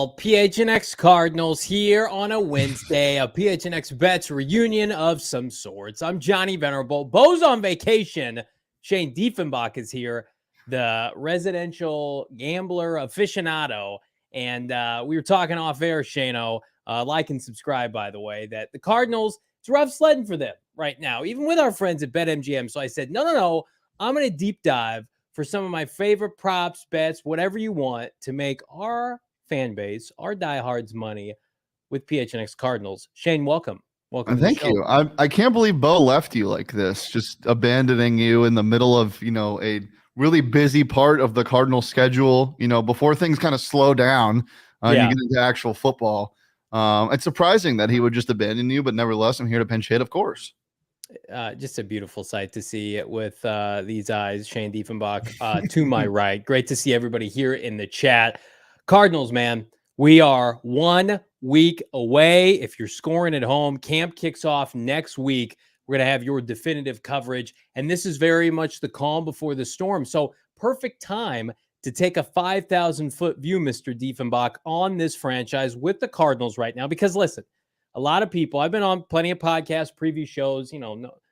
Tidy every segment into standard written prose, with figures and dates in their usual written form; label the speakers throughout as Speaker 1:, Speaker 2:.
Speaker 1: All PHNX Cardinals here on a Wednesday, a PHNX Bets reunion of some sorts. I'm Johnny Venerable. Bo's on vacation. Shane Diefenbach is here, the residential gambler aficionado. And we were talking off air, Shano, like and subscribe, by the way, that the Cardinals, it's rough sledding for them right now, even with our friends at BetMGM. So I said, no, I'm going to deep dive for some of my favorite props, bets, whatever you want to make our fan base, our diehards money with PHNX Cardinals. Shane, welcome.
Speaker 2: Thank you. I can't believe Bo left you like this, just abandoning you in the middle of, a really busy part of the Cardinals schedule, before things kind of slow down, you get into actual football. It's surprising that he would just abandon you, but nevertheless, I'm here to pinch hit, of course.
Speaker 1: Just a beautiful sight to see it with these eyes. Shane Diefenbach to my right. Great to see everybody here in the chat. Cardinals, man, we are 1 week away. If you're scoring at home, camp kicks off next week. We're going to have your definitive coverage. And this is very much the calm before the storm. So perfect time to take a 5,000-foot view, Mr. Diefenbach, on this franchise with the Cardinals right now. Because listen, a lot of people, I've been on plenty of podcasts, preview shows,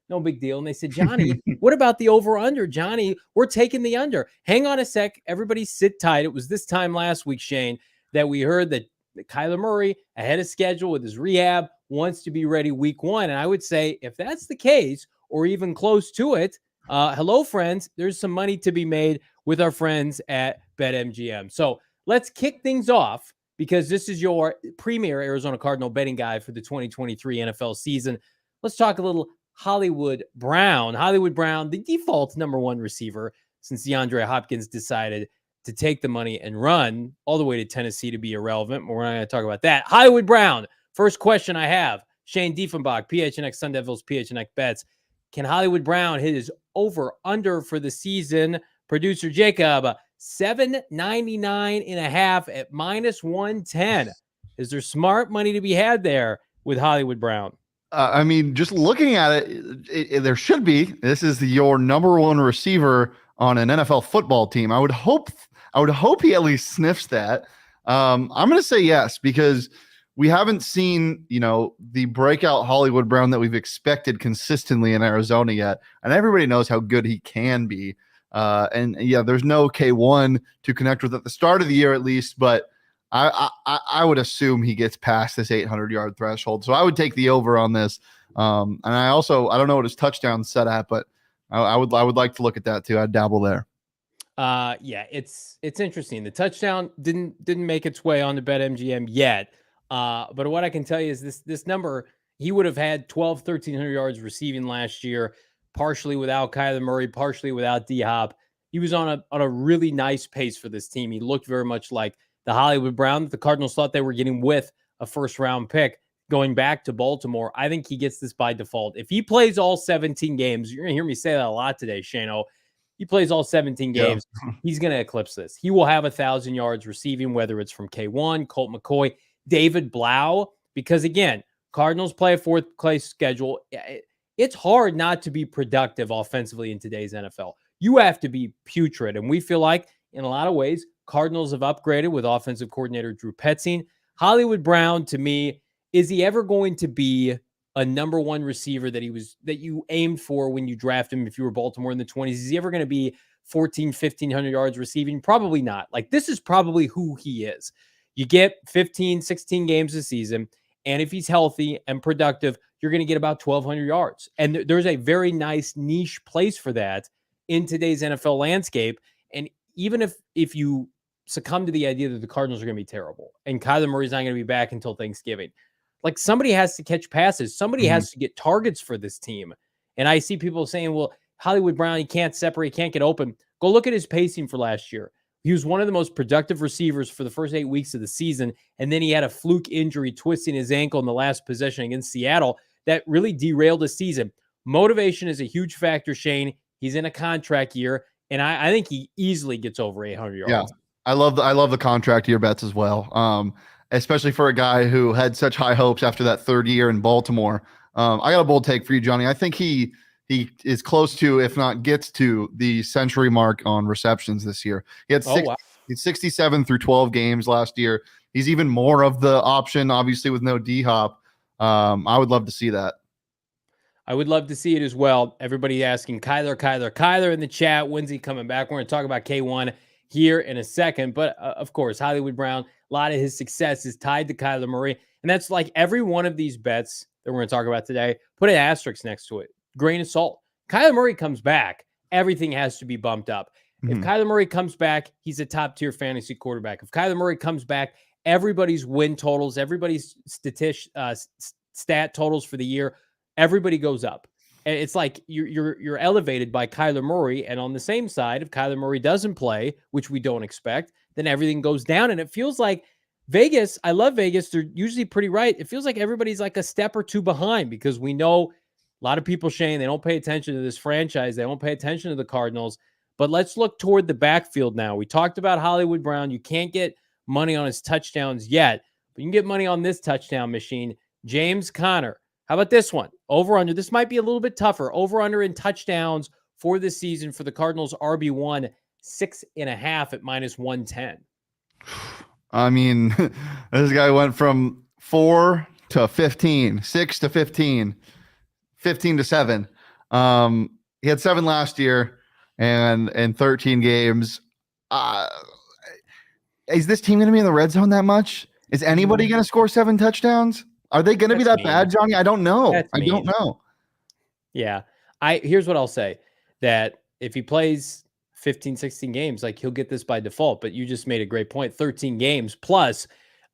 Speaker 1: no big deal. And they said, Johnny, what about the over-under? Johnny, we're taking the under. Hang on a sec. Everybody sit tight. It was this time last week, Shane, that we heard that Kyler Murray, ahead of schedule with his rehab, wants to be ready week 1. And I would say if that's the case, or even close to it, hello, friends, there's some money to be made with our friends at BetMGM. So let's kick things off, because this is your premier Arizona Cardinal betting guide for the 2023 NFL season. Let's talk a little Hollywood Brown. Hollywood Brown, the default number 1 receiver since DeAndre Hopkins decided to take the money and run all the way to Tennessee to be irrelevant. We're not going to talk about that. Hollywood Brown, first question I have. Shane Diefenbach, PHNX Sun Devils, PHNX Bets. Can Hollywood Brown hit his over-under for the season? Producer Jacob, 799.5 at -110. Is there smart money to be had there with Hollywood Brown?
Speaker 2: Just looking at it, there should be. This is your number 1 receiver on an NFL football team. I would hope he at least sniffs that. I'm going to say yes, because we haven't seen, the breakout Hollywood Brown that we've expected consistently in Arizona yet. And everybody knows how good he can be. There's no K1 to connect with at the start of the year, at least, but I would assume he gets past this 800-yard threshold. So I would take the over on this. And I don't know what his touchdown set at, but I would like to look at that too. I'd dabble there.
Speaker 1: It's interesting. The touchdown didn't make its way on the BetMGM yet. But what I can tell you is this number, he would have had 1,300 yards receiving last year, partially without Kyler Murray, partially without D-Hop. He was on a really nice pace for this team. He looked very much like the Hollywood Brown that the Cardinals thought they were getting with a first-round pick going back to Baltimore. I think he gets this by default. If he plays all 17 games, you're going to hear me say that a lot today, Shano. He plays all 17 games, he's going to eclipse this. He will have 1,000 yards receiving, whether it's from K1, Colt McCoy, David Blau, because, again, Cardinals play a fourth-place schedule. It's hard not to be productive offensively in today's NFL. You have to be putrid, and we feel like, in a lot of ways, Cardinals have upgraded with offensive coordinator Drew Petzing. Hollywood Brown, to me, is he ever going to be a number 1 receiver that you aimed for when you draft him if you were Baltimore in the 20s? Is he ever going to be 1,500 yards receiving? Probably not. Like, this is probably who he is. You get 15, 16 games a season, and if he's healthy and productive, you're going to get about 1,200 yards. And there's a very nice niche place for that in today's NFL landscape. And even if you succumb to the idea that the Cardinals are going to be terrible and Kyler Murray's not going to be back until Thanksgiving, like, somebody has to catch passes. Somebody has to get targets for this team. And I see people saying, well, Hollywood Brown, he can't separate, can't get open. Go look at his pacing for last year. He was one of the most productive receivers for the first 8 weeks of the season. And then he had a fluke injury, twisting his ankle in the last possession against Seattle that really derailed the season. Motivation is a huge factor, Shane. He's in a contract year, and I think he easily gets over 800 yards.
Speaker 2: Yeah, I love the contract year bets as well, especially for a guy who had such high hopes after that 3rd year in Baltimore. I got a bold take for you, Johnny. I think he is close to, if not gets to, the century mark on receptions this year. He had He's 67 through 12 games last year. He's even more of the option, obviously, with no D-Hop. I would love to see that.
Speaker 1: I would love to see it as well. Everybody asking Kyler in the chat. When's he coming back? We're going to talk about K1 here in a second. But of course, Hollywood Brown, a lot of his success is tied to Kyler Murray. And that's like every one of these bets that we're going to talk about today, put an asterisk next to it. Grain of salt. Kyler Murray comes back, everything has to be bumped up. If Kyler Murray comes back, he's a top-tier fantasy quarterback. If Kyler Murray comes back, everybody's win totals, everybody's stat totals for the year, everybody goes up. And it's like you're elevated by Kyler Murray. And on the same side, if Kyler Murray doesn't play, which we don't expect, then everything goes down. And it feels like Vegas, I love Vegas. They're usually pretty right. It feels like everybody's like a step or two behind because we know a lot of people, Shane, they don't pay attention to this franchise. They don't pay attention to the Cardinals. But let's look toward the backfield now. We talked about Hollywood Brown. You can't get money on his touchdowns yet, but you can get money on this touchdown machine. James Conner. How about this one? Over under. This might be a little bit tougher. Over under in touchdowns for this season for the Cardinals RB1, 6.5 at -110.
Speaker 2: I mean, this guy went from 4 to 15, 6 to 15, 15 to 7. He had 7 last year and 13 games. Is this team going to be in the red zone that much? Is anybody going to score 7 touchdowns? Are they going to be that bad, Johnny? I don't know. I don't know.
Speaker 1: Yeah. Here's what I'll say, that if he plays 15, 16 games, like he'll get this by default, but you just made a great point. 13 games plus,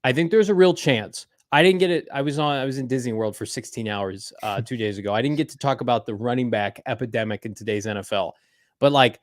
Speaker 1: I think there's a real chance. I didn't get it. I was in Disney World for 16 hours 2 days ago. I didn't get to talk about the running back epidemic in today's NFL, but like,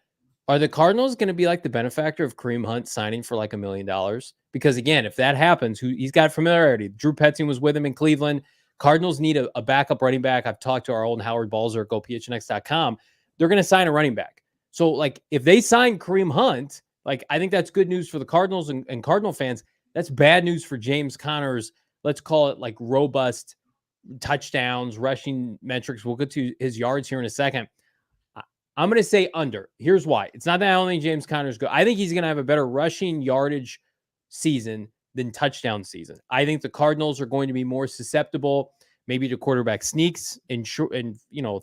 Speaker 1: are the Cardinals going to be like the benefactor of Kareem Hunt signing for like $1 million? Because again, if that happens, he's got familiarity. Drew Petzing was with him in Cleveland. Cardinals need a backup running back. I've talked to our old Howard Balzer at GoPHNX.com. They're going to sign a running back. So like if they sign Kareem Hunt, like I think that's good news for the Cardinals and Cardinal fans. That's bad news for James Conner's, let's call it like robust touchdowns, rushing metrics. We'll get to his yards here in a second. I'm going to say under. Here's why. It's not that I don't think James Conner's good. I think he's going to have a better rushing yardage season than touchdown season. I think the Cardinals are going to be more susceptible maybe to quarterback sneaks and 3rd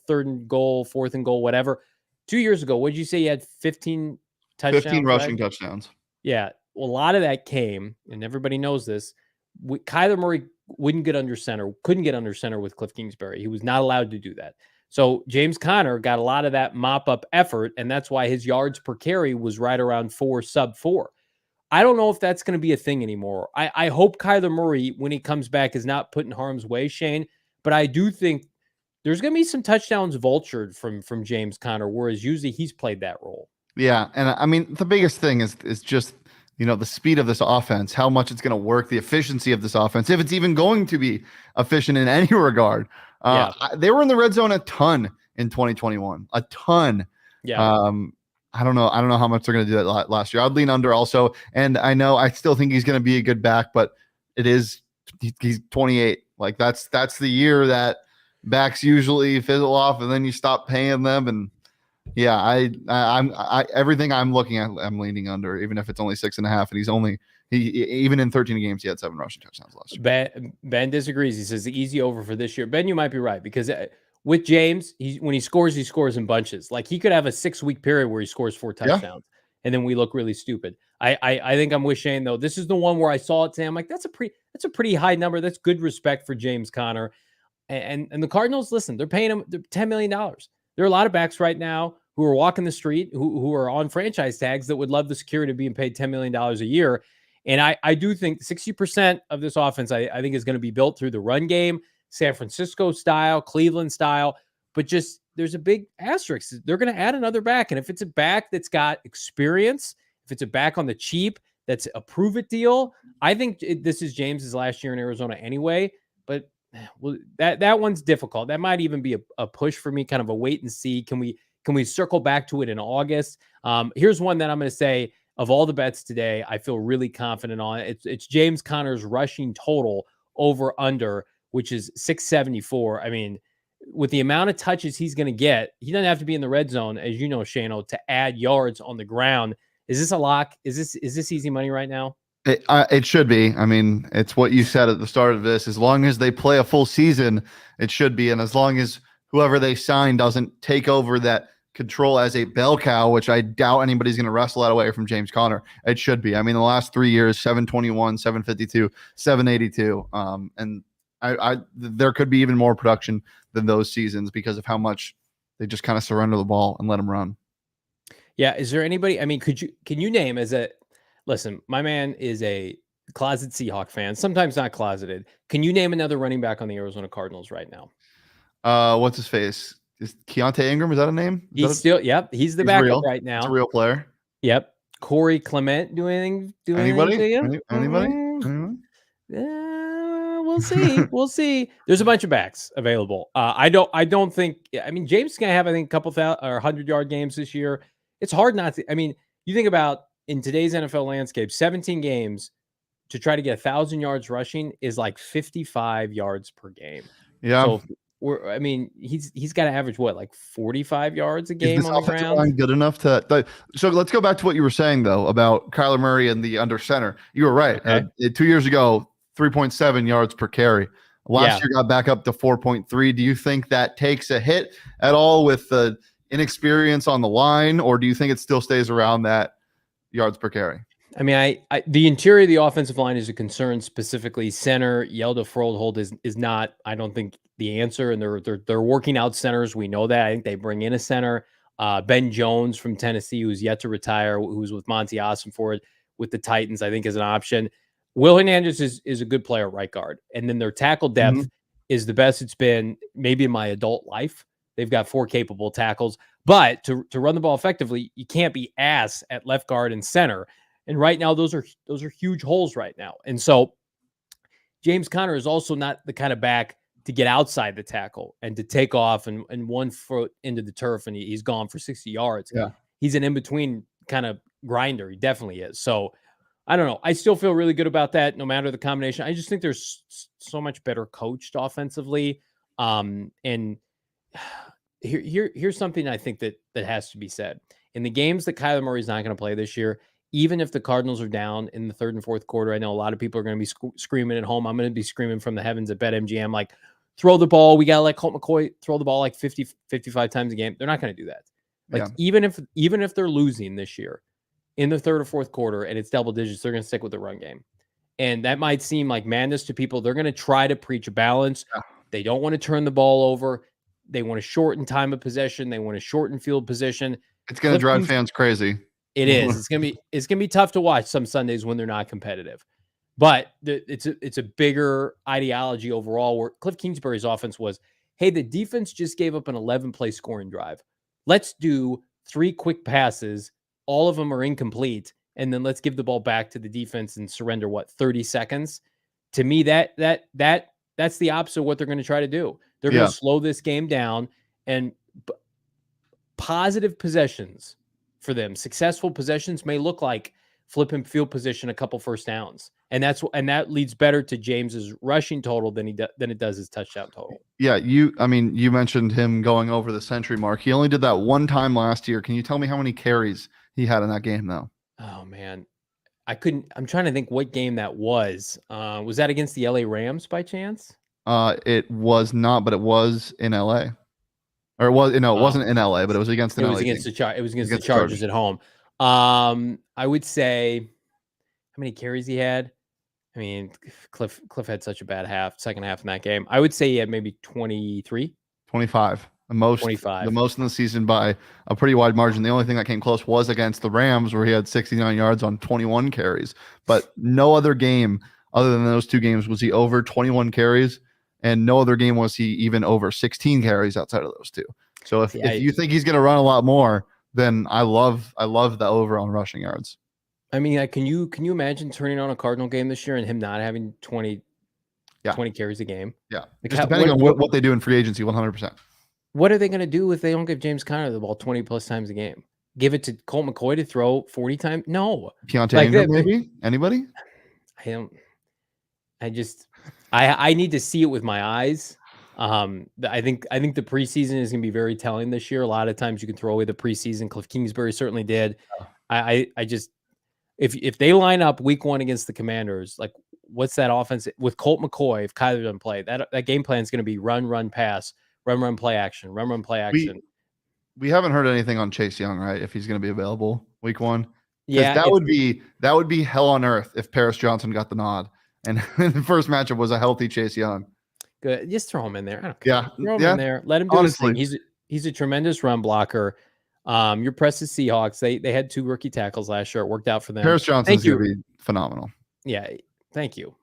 Speaker 1: and goal, 4th and goal, whatever. 2 years ago, what did you say? You had 15 touchdowns?
Speaker 2: 15 rushing touchdowns.
Speaker 1: Yeah. Well, a lot of that came, and everybody knows this, Kyler Murray couldn't get under center with Cliff Kingsbury. He was not allowed to do that. So James Conner got a lot of that mop-up effort, and that's why his yards per carry was right around 4, sub 4. I don't know if that's going to be a thing anymore. I hope Kyler Murray, when he comes back, is not put in harm's way, Shane, but I do think there's going to be some touchdowns vultured from James Conner, whereas usually he's played that role.
Speaker 2: Yeah, and I mean, the biggest thing is just, the speed of this offense, how much it's going to work, the efficiency of this offense, if it's even going to be efficient in any regard. They were in the red zone a ton in 2021, a ton.
Speaker 1: Yeah.
Speaker 2: I don't know how much they're going to do that last year. I'd lean under also. And I still think he's going to be a good back, but he's 28. Like that's the year that backs usually fizzle off and then you stop paying them. And yeah, I everything I'm looking at, I'm leaning under, even if it's only 6.5. And even in 13 games, he had 7 rushing touchdowns last year.
Speaker 1: Ben disagrees. He says the easy over for this year. Ben, you might be right, because with James, when he scores in bunches. Like he could have a 6-week period where he scores 4 touchdowns, and then we look really stupid. I think I'm with Shane though. This is the one where I saw it today. I'm like, that's a pretty high number. That's good respect for James Conner, and the Cardinals. Listen, they're paying him $10 million. There are a lot of backs right now who are walking the street, who are on franchise tags that would love the security of being paid $10 million a year. And I do think 60% of this offense, I think, is going to be built through the run game, San Francisco style, Cleveland style. But just there's a big asterisk. They're going to add another back. And if it's a back that's got experience, if it's a back on the cheap, that's a prove-it deal, I think this is James's last year in Arizona anyway. But that one's difficult. That might even be a push for me, kind of a wait and see. Can we circle back to it in August? Here's one that I'm going to say, of all the bets today, I feel really confident on. It's James Conner's rushing total over under, which is 674. I mean, with the amount of touches he's going to get, he doesn't have to be in the red zone, as you know, Shano, to add yards on the ground. Is this a lock? Is this easy money right now?
Speaker 2: It should be. I mean, it's what you said at the start of this. As long as they play a full season, it should be. And as long as whoever they sign doesn't take over that control as a bell cow, which I doubt anybody's going to wrestle that away from James Conner, it should be. I mean, the last 3 years, 721, 752, 782. And I there could be even more production than those seasons because of how much they just kind of surrender the ball and let them run.
Speaker 1: Yeah. Is there anybody? I mean, can you name listen, my man is a closet Seahawk fan, sometimes not closeted. Can you name another running back on the Arizona Cardinals right now?
Speaker 2: What's his face? Is Keontae Ingram? Is that a name?
Speaker 1: Yep. He's the backup
Speaker 2: real.
Speaker 1: right now.
Speaker 2: It's a real player.
Speaker 1: Yep. Corey Clement do anything
Speaker 2: Anybody?
Speaker 1: to you?
Speaker 2: Anybody?
Speaker 1: We'll see. We'll see. There's a bunch of backs available. I don't think. I mean, James is gonna have, I think, a couple 100-yard games this year. It's hard not to. I mean, you think about in today's NFL landscape, 17 games to try to get 1,000 yards rushing is like 55 yards per game.
Speaker 2: Yeah.
Speaker 1: So I mean, he's got to average what, like 45 yards a game on the ground.
Speaker 2: Line good enough to. So let's go back to what you were saying though about Kyler Murray and the under center. You were right.
Speaker 1: Okay.
Speaker 2: 2 years ago, 3.7 yards per carry. Last year got back up to 4.3. Do you think that takes a hit at all with the inexperience on the line, or do you think it still stays around that yards per carry?
Speaker 1: I mean, the interior of the offensive line is a concern. Specifically, center Yelda Froldhold is not, I don't think, the answer. And they're working out centers. We know that. I think they bring in a center. Ben Jones from Tennessee, who's yet to retire, who's with Monty Ossenford with the Titans, I think is an option. Will Hernandez is a good player at right guard. And then their tackle depth is the best it's been maybe in my adult life. They've got 4 capable tackles. But to run the ball effectively, you can't be ass at left guard and center. And right now, those are huge holes right now. And so James Conner is also not the kind of back to get outside the tackle and to take off and 1 foot into the turf and he's gone for 60 yards.
Speaker 2: Yeah.
Speaker 1: He's an in-between kind of grinder. He definitely is. So I don't know. I still feel really good about that, no matter the combination. I just think there's so much better coached offensively. And here's something I think that has to be said. In the games that Kyler Murray's not going to play this year, even if the Cardinals are down in the 3rd and 4th quarter, I know a lot of people are going to be screaming at home. I'm going to be screaming from the heavens at BetMGM, like, throw the ball. We got to let Colt McCoy throw the ball like 50, 55 times a game. They're not going to do that. Like, even if they're losing this year in the 3rd or 4th quarter and it's double digits, they're going to stick with the run game. And that might seem like madness to people. They're going to try to preach a balance. Yeah. They don't want to turn the ball over. They want to shorten time of possession. They want to shorten field position.
Speaker 2: It's going to drive fans crazy.
Speaker 1: It is. It's gonna be tough to watch some Sundays when they're not competitive, but it's a bigger ideology overall. Where Cliff Kingsbury's offense was, hey, the defense just gave up an 11-play scoring drive. Let's do 3 quick passes. All of them are incomplete, and then let's give the ball back to the defense and surrender 30 seconds. To me, that's the opposite of what they're going to try to do. They're going to slow this game down, and positive possessions for them, successful possessions, may look like flipping field position a couple first downs, and that leads better to James's rushing total than it does his touchdown total. Yeah, you mentioned him going over the century mark. He only did that one time last year. Can you tell me how many carries he had in that game, though? Oh man, I'm trying to think what game that was. Was that against the LA Rams by chance? It was not, but it was in LA. Or it wasn't in LA, but it was against the the Chargers at home. I would say, how many carries he had? I mean, Cliff had such a bad second half in that game. I would say he had maybe 23. 25. The most in the season by a pretty wide margin. The only thing that came close was against the Rams, where he had 69 yards on 21 carries. But no other game other than those 2 games was he over 21 carries. And no other game was he even over 16 carries outside of those 2. So if you think he's going to run a lot more, then I love the over on rushing yards. I mean, can you imagine turning on a Cardinal game this year and him not having 20 carries a game? Yeah, just depending on what they do in free agency, 100%. What are they going to do if they don't give James Conner the ball 20 plus times a game? Give it to Colt McCoy to throw 40 times? No. Keontae Ingram, maybe? Anybody? I need to see it with my eyes. I think the preseason is going to be very telling this year. A lot of times you can throw away the preseason. Cliff Kingsbury certainly did. I just if they line up week 1 against the Commanders, like what's that offense with Colt McCoy? If Kyler doesn't play, that game plan is going to be run, pass, run, play action, run, play action.
Speaker 2: We haven't heard anything on Chase Young, right? If he's going to be available week 1, because
Speaker 1: Yeah,
Speaker 2: that would be hell on earth if Paris Johnson got the nod and the first matchup was a healthy Chase Young.
Speaker 1: Good, just throw him in there. I don't care.
Speaker 2: Yeah,
Speaker 1: Throw him in there. Let him do
Speaker 2: honestly.
Speaker 1: his thing. He's a tremendous run blocker. You're pressed the Seahawks. They had 2 rookie tackles last year. It worked out for them.
Speaker 2: Paris Johnson's going to be phenomenal.
Speaker 1: Yeah, thank you.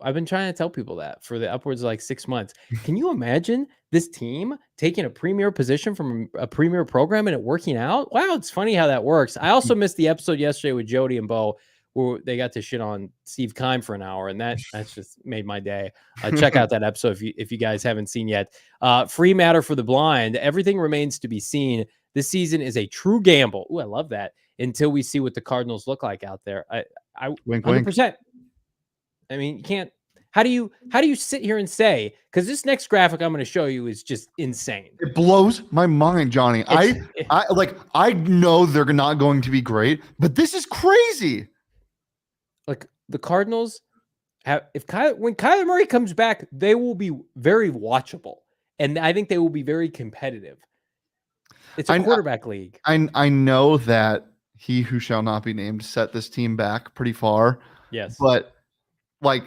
Speaker 1: I've been trying to tell people that for the upwards of like 6 months. Can you imagine this team taking a premier position from a premier program and it working out? Wow, it's funny how that works. I also missed the episode yesterday with Jody and Bo where they got to shit on Steve Keim for an hour, and that's just made my day. Check out that episode if you guys haven't seen yet. Free matter for the blind. Everything remains to be seen. This season is a true gamble. Ooh, I love that. Until we see what the Cardinals look like out there. I
Speaker 2: wink,
Speaker 1: 100%.
Speaker 2: Wink.
Speaker 1: I mean, you can't. How do you sit here and say? Because this next graphic I'm going to show you is just insane.
Speaker 2: It blows my mind, Johnny. I know they're not going to be great, but this is crazy.
Speaker 1: Like the Cardinals have, when Kyler Murray comes back, they will be very watchable, and I think they will be very competitive. It's a quarterback league.
Speaker 2: I know that he who shall not be named set this team back pretty far.
Speaker 1: Yes,
Speaker 2: but like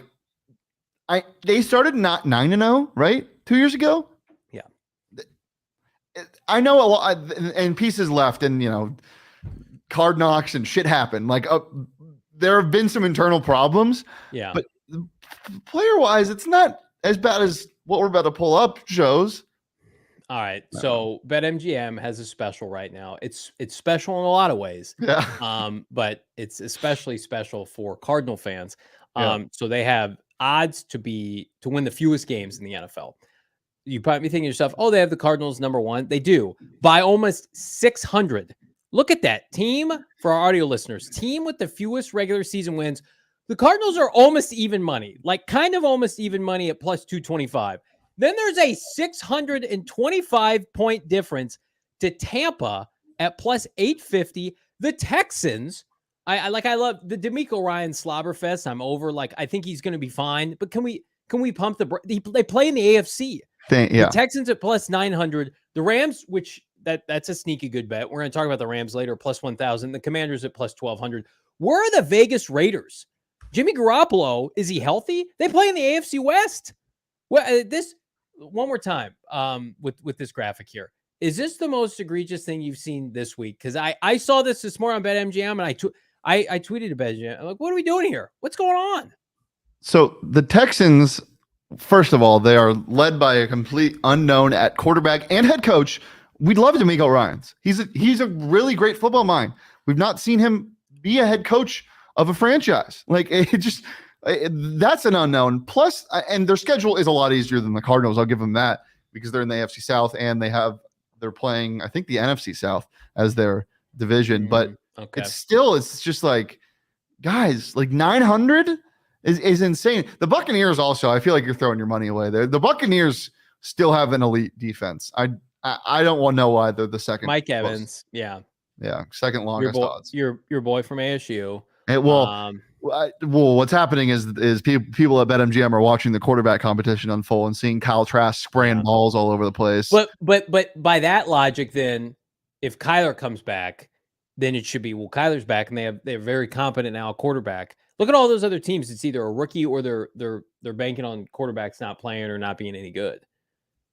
Speaker 2: they started not 9-0, right? 2 years ago.
Speaker 1: Yeah,
Speaker 2: I know a lot, and pieces left, and card knocks and shit happened. Like there have been some internal problems.
Speaker 1: Yeah,
Speaker 2: but player wise, it's not as bad as what we're about to pull up shows.
Speaker 1: All right, so BetMGM has a special right now. It's special in a lot of ways.
Speaker 2: Yeah.
Speaker 1: But it's especially special for Cardinal fans.
Speaker 2: Yeah.
Speaker 1: So they have odds to win the fewest games in the NFL. You probably be thinking to yourself, oh, they have the Cardinals number 1. They do by almost 600. Look at that team for our audio listeners. Team with the fewest regular season wins. The Cardinals are almost even money, like kind of almost even money at plus 225. Then there's a 625 point difference to Tampa at plus 850. The Texans, I love the DeMeco Ryans slobberfest. I'm over. Like, I think he's going to be fine. But can we pump they play in the AFC? The Texans at plus 900. The Rams, which that's a sneaky good bet. We're going to talk about the Rams later, plus 1,000. The Commanders at plus 1,200. Where are the Vegas Raiders? Jimmy Garoppolo, is he healthy? They play in the AFC West. Well, this one more time with this graphic here. Is this the most egregious thing you've seen this week? Because I saw this morning on BetMGM, and I tweeted to BetMGM. I'm like, what are we doing here? What's going on?
Speaker 2: So the Texans, first of all, they are led by a complete unknown at quarterback and head coach. We'd love DeMeco Ryans. He's a really great football mind. We've not seen him be a head coach of a franchise. Like that's an unknown. Plus, and their schedule is a lot easier than the Cardinals. I'll give them that because they're in the AFC South and they're playing, I think, the NFC South as their division. But it's just like, guys, like 900 is insane. The Buccaneers also, I feel like you're throwing your money away there. The Buccaneers still have an elite defense. I don't want to know why they're the second.
Speaker 1: Mike Evans, yeah,
Speaker 2: second longest odds.
Speaker 1: Your boy from ASU.
Speaker 2: What's happening is people at BetMGM are watching the quarterback competition unfold and seeing Kyle Trask spraying balls all over the place.
Speaker 1: But by that logic, then if Kyler comes back, then it should be, well, Kyler's back and they're very competent now quarterback. Look at all those other teams. It's either a rookie or they're banking on quarterbacks not playing or not being any good.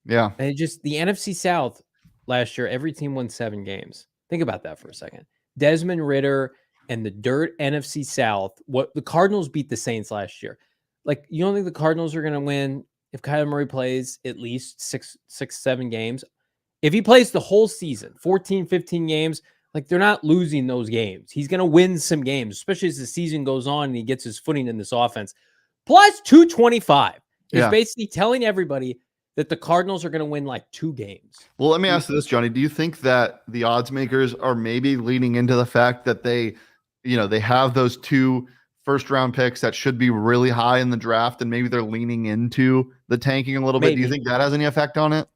Speaker 2: Yeah.
Speaker 1: And just the NFC South last year, every team won 7 games. Think about that for a second. Desmond Ridder and the dirt NFC South. What the Cardinals beat the Saints last year. Like, you don't think the Cardinals are going to win if Kyler Murray plays at least 7 games? If he plays the whole season, 14, 15 games, like, they're not losing those games. He's going to win some games, especially as the season goes on and he gets his footing in this offense. Plus 225 is basically telling everybody that the Cardinals are going to win like 2 games.
Speaker 2: Well, let me ask you this, Johnny. Do you think that the odds makers are maybe leaning into the fact that they have those 2 first-round picks that should be really high in the draft, and maybe they're leaning into the tanking a little bit? Do you think that has any effect on it?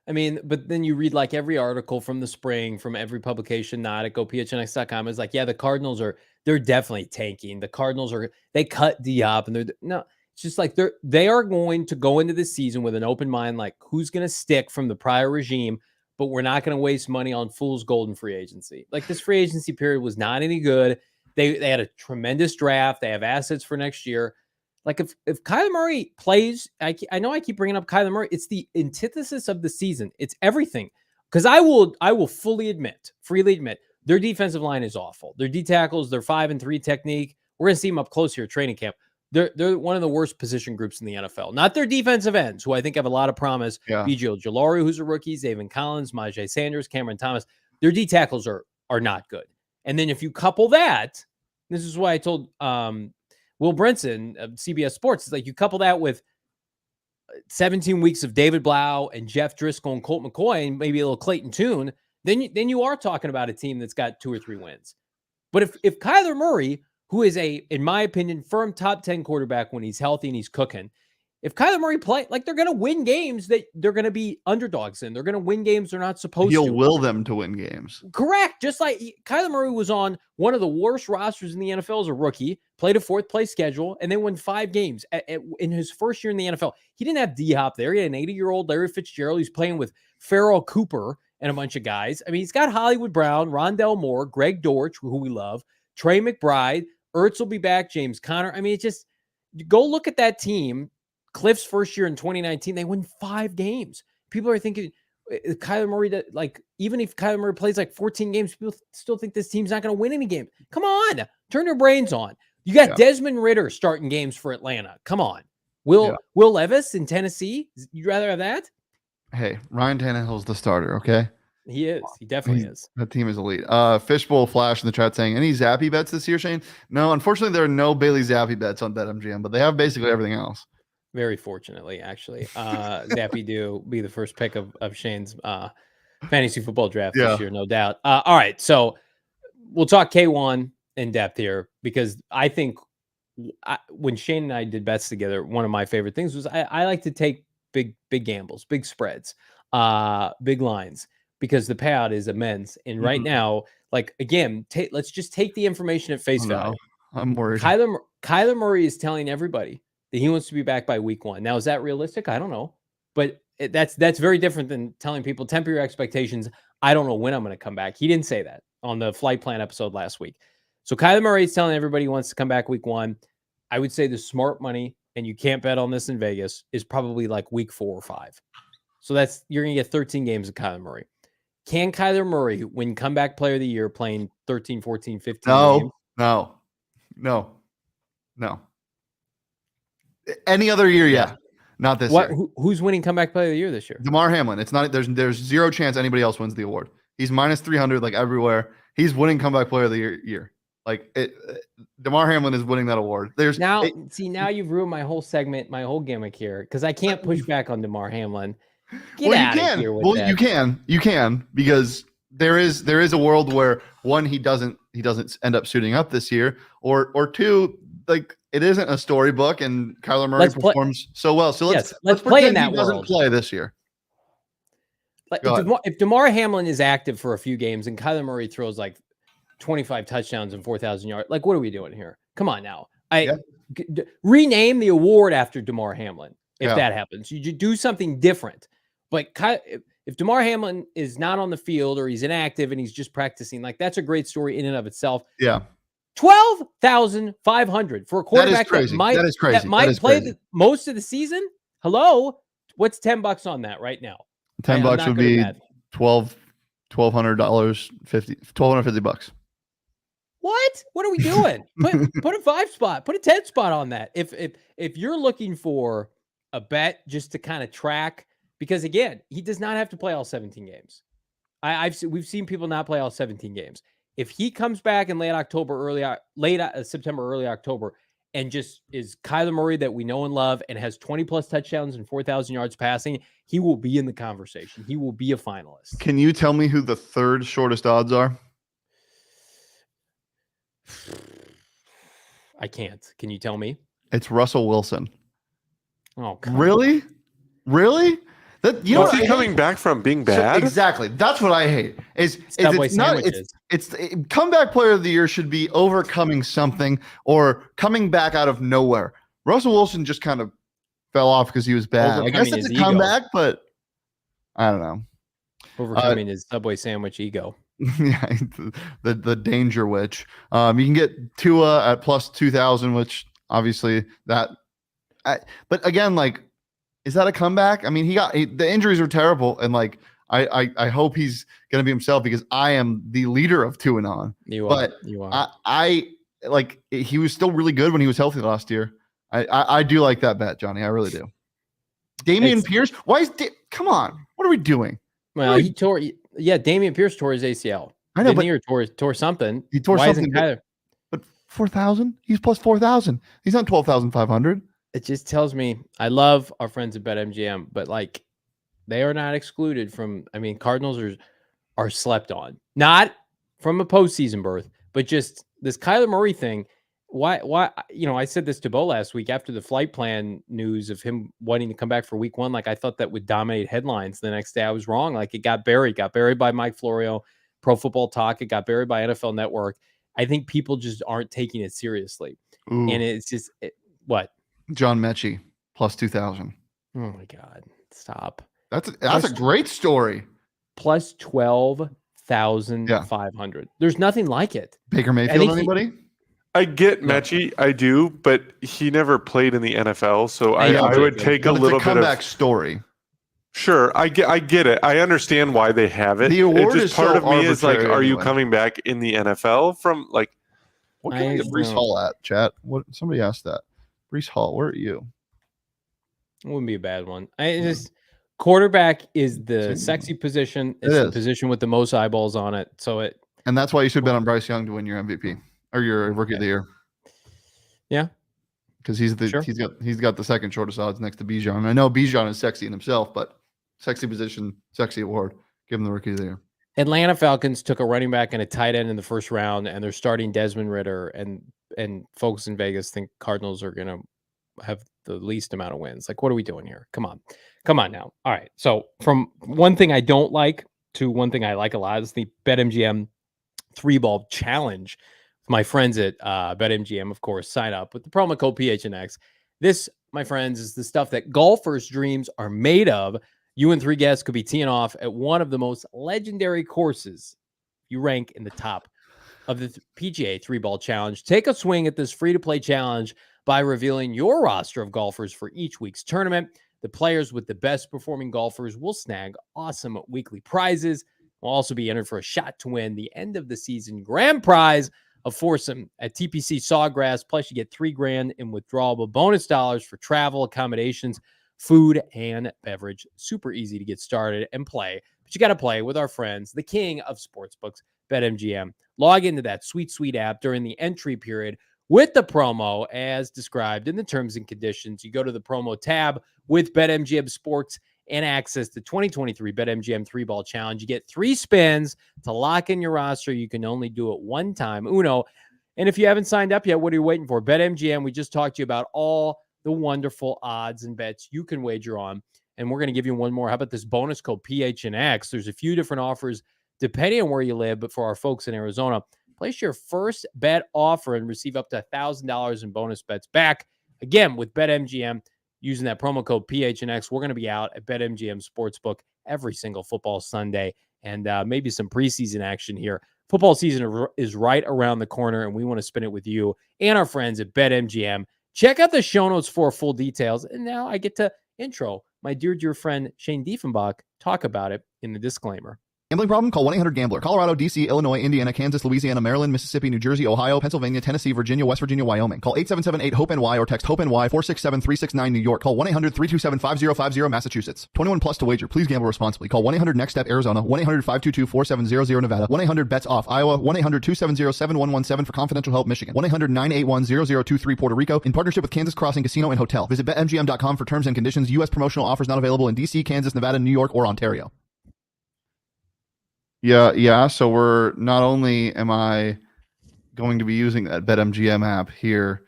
Speaker 1: I mean, but then you read like every article from the spring, from every publication, not at GoPHNX.com. It's like, yeah, the Cardinals they're definitely tanking. The Cardinals they cut Diop, and no, it's just like they are going to go into this season with an open mind, like who's going to stick from the prior regime, but we're not going to waste money on fool's gold in free agency. Like this free agency period was not any good. They had a tremendous draft. They have assets for next year. Like if Kyler Murray plays, I know I keep bringing up Kyler Murray. It's the antithesis of the season. It's everything. Because I will freely admit, their defensive line is awful. Their D tackles, their 5-3 technique. We're gonna see them up close here at training camp. They're one of the worst position groups in the NFL. Not their defensive ends, who I think have a lot of promise.
Speaker 2: Yeah.
Speaker 1: B.J. Ojulari, who's a rookie, Zaven Collins, Myjai Sanders, Cameron Thomas. Their D tackles are not good. And then if you couple that, this is why I told Will Brinson of CBS Sports, it's like you couple that with 17 weeks of David Blau and Jeff Driscoll and Colt McCoy and maybe a little Clayton Tune, then you are talking about a team that's got 2 or 3 wins. But if Kyler Murray, who is in my opinion, firm top 10 quarterback when he's healthy and he's cooking, if Kyler Murray like they're going to win games that they're going to be underdogs in. They're going to win games they're not supposed to.
Speaker 2: He'll will them to win games.
Speaker 1: Correct. Just like Kyler Murray was on one of the worst rosters in the NFL as a rookie, played a 4th place schedule, and they won 5 games in his first year in the NFL. He didn't have D-Hop there. He had an 80-year-old Larry Fitzgerald. He's playing with Farrell Cooper and a bunch of guys. I mean, he's got Hollywood Brown, Rondell Moore, Greg Dortch, who we love, Trey McBride, Ertz will be back, James Conner. I mean, it's just go look at that team. Cliff's first year in 2019, they win 5 games. People are thinking Kyler Murray, like, even if Kyler Murray plays like 14 games, people still think this team's not going to win any game. Come on, turn your brains on. You got Desmond Ridder starting games for Atlanta. Come on. Will Levis in Tennessee? You'd rather have that?
Speaker 2: Hey, Ryan Tannehill's the starter, okay?
Speaker 1: He is. He definitely is.
Speaker 2: That team is elite. Fishbowl Flash in the chat saying, any Zappy bets this year, Shane? No, unfortunately, there are no Bailey Zappy bets on BetMGM, but they have basically everything else.
Speaker 1: Very fortunately, actually. Zappy do be the first pick of Shane's fantasy football draft this year, no doubt. All right, so we'll talk K1 in depth here, because I think when Shane and I did bets together, one of my favorite things was I like to take big gambles, big spreads, big lines, because the payout is immense. And right now, like, again, let's just take the information at face value.
Speaker 2: I'm worried.
Speaker 1: Kyler Murray is telling everybody that he wants to be back by week 1. Now, is that realistic? I don't know. But that's very different than telling people, temper your expectations. I don't know when I'm going to come back. He didn't say that on the flight plan episode last week. So Kyler Murray is telling everybody he wants to come back week 1. I would say the smart money, and you can't bet on this in Vegas, is probably like week 4 or 5. So you're going to get 13 games of Kyler Murray. Can Kyler Murray win comeback player of the year playing 13, 14, 15 games?
Speaker 2: No. Any other year, yeah. Not this year.
Speaker 1: Who's winning comeback player of the year this year?
Speaker 2: Damar Hamlin. It's not. There's zero chance anybody else wins the award. He's minus 300 like everywhere. He's winning comeback player of the year. Like Damar Hamlin is winning that award. Now
Speaker 1: you've ruined my whole segment, my whole gimmick here, because I can't push back on Damar Hamlin.
Speaker 2: You can, because there is a world where, one, he doesn't end up suiting up this year, or two, like, it isn't a storybook and Kyler Murray performs so well. So let's
Speaker 1: play in that
Speaker 2: he
Speaker 1: world.
Speaker 2: Doesn't play this year.
Speaker 1: If Damar Hamlin is active for a few games and Kyler Murray throws like 25 touchdowns and 4,000 yards, like, what are we doing here? Come on now. Rename the award after Damar Hamlin if that happens. You do something different. But if Damar Hamlin is not on the field, or he's inactive and he's just practicing, like, that's a great story in and of itself.
Speaker 2: Yeah.
Speaker 1: 12,500 for a quarterback that might play most of the season. Hello, what's $10 on that right now?
Speaker 2: $10 would be $1,250. $1,250.
Speaker 1: What are we doing? Put a 5 spot, put a 10 spot on that. If you're looking for a bet just to kind of track, because again, he does not have to play all 17 games. We've seen people not play all 17 games. If he comes back in late September, early October, and just is Kyler Murray that we know and love, and has 20+ touchdowns and 4,000 yards passing, he will be in the conversation. He will be a finalist.
Speaker 2: Can you tell me who the third shortest odds are?
Speaker 1: I can't. Can you tell me?
Speaker 2: It's Russell Wilson.
Speaker 1: Oh,
Speaker 2: really?
Speaker 3: What's he coming back from being bad?
Speaker 2: Exactly. That's what I hate.
Speaker 1: Subway sandwiches.
Speaker 2: It's comeback player of the year should be overcoming something or coming back out of nowhere. Russell Wilson just kind of fell off because he was bad. I guess it's a comeback, but I don't know.
Speaker 1: Overcoming his Subway sandwich ego.
Speaker 2: Yeah, the danger witch. You can get Tua at plus 2,000, which obviously but again, like, is that a comeback? I mean, the injuries are terrible, and like I hope he's gonna be himself because I am the leader of 2-on. You are. I like he was still really good when he was healthy last year. I do like that bet, Johnny. I really do. Damian Pierce, come on, what are we doing?
Speaker 1: Well, he tore. Yeah, Damian Pierce tore his ACL.
Speaker 2: I know,
Speaker 1: tore something.
Speaker 2: He tore something. But 4,000? He's plus 4,000. He's not 12,500.
Speaker 1: It just tells me I love our friends at BetMGM, but like they are not excluded from. I mean, Cardinals are slept on, not from a postseason berth, but just this Kyler Murray thing. Why? I said this to Bo last week after the flight plan news of him wanting to come back for week 1. Like I thought that would dominate headlines. The next day I was wrong. Like it got buried by Mike Florio, Pro Football Talk. It got buried by NFL Network. I think people just aren't taking it seriously.
Speaker 2: Ooh.
Speaker 1: And it's just what?
Speaker 2: John Mechie plus 2,000.
Speaker 1: Oh my God. Stop.
Speaker 2: That's a great story.
Speaker 1: Plus 12,500. There's nothing like it.
Speaker 2: Baker Mayfield, anybody?
Speaker 3: I get Mechie, I do, but he never played in the NFL, so I would take a little bit of
Speaker 2: comeback story.
Speaker 3: Sure, I get it. I understand why they have it.
Speaker 2: The award
Speaker 3: just
Speaker 2: is
Speaker 3: part
Speaker 2: so
Speaker 3: of me is like, are you
Speaker 2: anyway.
Speaker 3: coming back in the NFL from like?
Speaker 2: What can we get Breece Hall at, chat? What somebody asked that. Breece Hall, where are you?
Speaker 1: It wouldn't be a bad one. Quarterback is the sexy position. It's the position with the most eyeballs on it.
Speaker 2: And that's why you should bet on Bryce Young to win your MVP or your Rookie of the Year.
Speaker 1: Yeah,
Speaker 2: because he's got the second shortest odds next to Bijan. I know Bijan is sexy in himself, but sexy position, sexy award. Give him the Rookie of the Year.
Speaker 1: Atlanta Falcons took a running back and a tight end in the first round, and they're starting Desmond Ridder. And folks in Vegas think Cardinals are going to have the least amount of wins. Like, what are we doing here? Come on now. All right. So from one thing I don't like to one thing I like a lot is the BetMGM 3-ball challenge. My friends at BetMGM, of course, sign up with the promo code PHNX. This, my friends, is the stuff that golfers' dreams are made of. You and 3 guests could be teeing off at one of the most legendary courses. You rank in the top of the PGA 3-ball challenge. Take a swing at this free-to-play challenge by revealing your roster of golfers for each week's tournament. The players with the best performing golfers will snag awesome weekly prizes. Will also be entered for a shot to win the end of the season grand prize of foursome at TPC Sawgrass. Plus, you get $3,000 in withdrawable bonus dollars for travel, accommodations, food, and beverage. Super easy to get started and play. But you got to play with our friends, the king of sportsbooks, BetMGM. Log into that sweet, sweet app during the entry period with the promo as described in the terms and conditions. You go to the promo tab with BetMGM Sports and access to 2023 BetMGM 3-ball challenge. You get 3 spins to lock in your roster. You can only do it one time. Uno. And if you haven't signed up yet, what are you waiting for? BetMGM, we just talked to you about all the wonderful odds and bets you can wager on. And we're going to give you one more. How about this bonus code PHNX? There's a few different offers depending on where you live. But for our folks in Arizona, place your first bet offer and receive up to $1,000 in bonus bets back. Again, with BetMGM, using that promo code PHNX, we're going to be out at BetMGM Sportsbook every single football Sunday and maybe some preseason action here. Football season is right around the corner, and we want to spin it with you and our friends at BetMGM. Check out the show notes for full details. And now I get to intro my dear friend Shane Diefenbach, talk about it in the disclaimer.
Speaker 2: Gambling problem? Call 1-800-GAMBLER. Colorado, D.C., Illinois, Indiana, Kansas, Louisiana, Maryland, Mississippi, New Jersey, Ohio, Pennsylvania, Tennessee, Virginia, West Virginia, Wyoming. Call 877-8-HOPE-NY or text HOPE-NY 467-369 New York. Call 1-800-327-5050 Massachusetts. 21 plus to wager. Please gamble responsibly. Call 1-800-NEXT-STEP Arizona. 1-800-522-4700 Nevada. 1-800-BETS-OFF Iowa. 1-800-270-7117 for confidential help Michigan. 1-800-981-0023 Puerto Rico. In partnership with Kansas Crossing Casino and Hotel. Visit BetMGM.com for terms and conditions. U.S. promotional offers not available in D.C., Kansas, Nevada, New York, or Ontario. Yeah. So we're not only am I going to be using that BetMGM app here.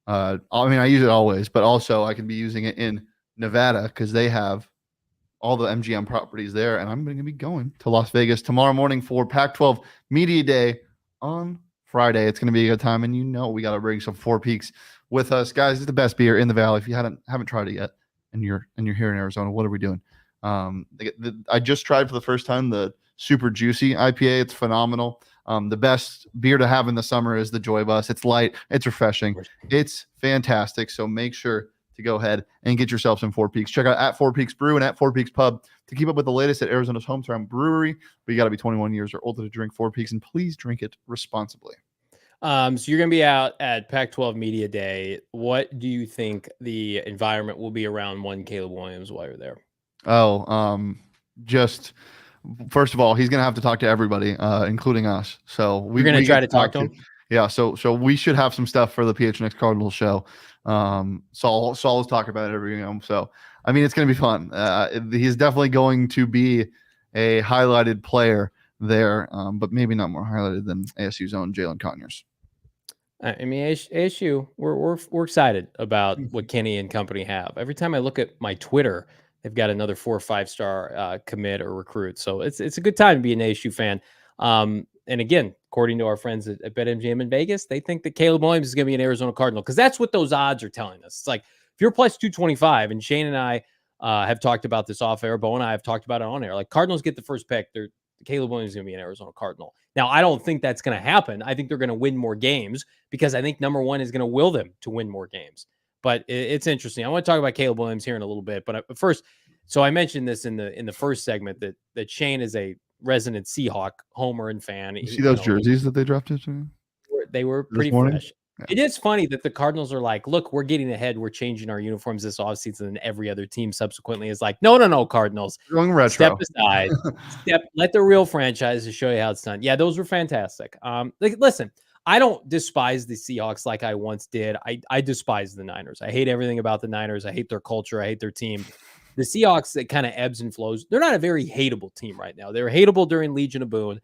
Speaker 2: I mean, I use it always, but also I can be using it in Nevada because they have all the MGM properties there. And I'm going to be going to Las Vegas tomorrow morning for Pac-12 Media Day on Friday. It's going to be a good time. And we got to bring some Four Peaks with us. Guys, it's the best beer in the Valley. If you haven't tried it yet and you're here in Arizona, what are we doing? I just tried for the first time the Super Juicy IPA. It's phenomenal. The best beer to have in the summer is the Joy Bus. It's light, it's refreshing, it's fantastic. So make sure to go ahead and get yourself some Four Peaks. Check out at Four Peaks Brew and at Four Peaks Pub to keep up with the latest at Arizona's hometown brewery. But you got to be 21 years or older to drink Four Peaks, and please drink it responsibly.
Speaker 1: So you're going to be out at Pac-12 Media Day. What do you think the environment will be around one Caleb Williams while you're there?
Speaker 2: Just first of all, he's going to have to talk to everybody, including us. So we're
Speaker 1: going to try to talk to him.
Speaker 2: Yeah. So we should have some stuff for the PHNX Cardinals show. Saul is talking about it every, so, I mean, it's going to be fun. He's definitely going to be a highlighted player there, but maybe not more highlighted than ASU's own Jalen Conyers.
Speaker 1: I mean, ASU, we're excited about what Kenny and company have. Every time I look at my Twitter, they've got another 4 or 5 star commit or recruit. So it's a good time to be an ASU fan. And again, according to our friends at BetMGM in Vegas, they think that Caleb Williams is going to be an Arizona Cardinal because that's what those odds are telling us. It's like if you're plus 225, and Shane and I have talked about this off air, Bo and I have talked about it on air. Like Cardinals get the first pick, Caleb Williams is going to be an Arizona Cardinal. Now, I don't think that's going to happen. I think they're going to win more games because I think number one is going to will them to win more games. But it's interesting. I want to talk about Caleb Williams here in a little bit. But first, so I mentioned this in the first segment that Shane is a resident Seahawk homer and fan.
Speaker 2: You see those jerseys that they drafted?
Speaker 1: They were pretty fresh. Yeah. It is funny that the Cardinals are like, look, we're getting ahead. We're changing our uniforms this offseason. And every other team subsequently is like, no, Cardinals.
Speaker 2: Going retro.
Speaker 1: Step aside. Let the real franchises show you how it's done. Yeah, those were fantastic. Listen, I don't despise the Seahawks like I once did. I despise the Niners. I hate everything about the Niners. I hate their culture. I hate their team. The Seahawks, it kind of ebbs and flows. They're not a very hateable team right now. They were hateable during Legion of Boone.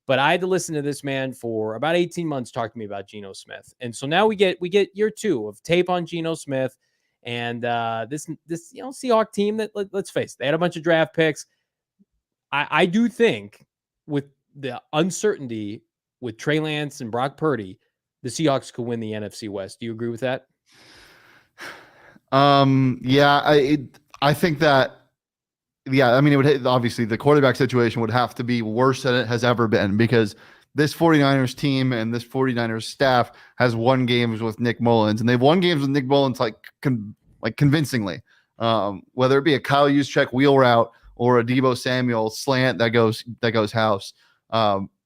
Speaker 1: But I had to listen to this man for about 18 months talk to me about Geno Smith. And so now we get year 2 of tape on Geno Smith and this Seahawks team that, let's face it, they had a bunch of draft picks. I do think with the uncertainty with Trey Lance and Brock Purdy, the Seahawks could win the NFC West. Do you agree with that?
Speaker 2: Yeah, I think that. Yeah, I mean, it would obviously the quarterback situation would have to be worse than it has ever been because this 49ers team and this 49ers staff has won games with Nick Mullins, and they've won games with Nick Mullins like convincingly. Whether it be a Kyle Juszczyk wheel route or a Deebo Samuel slant that goes house,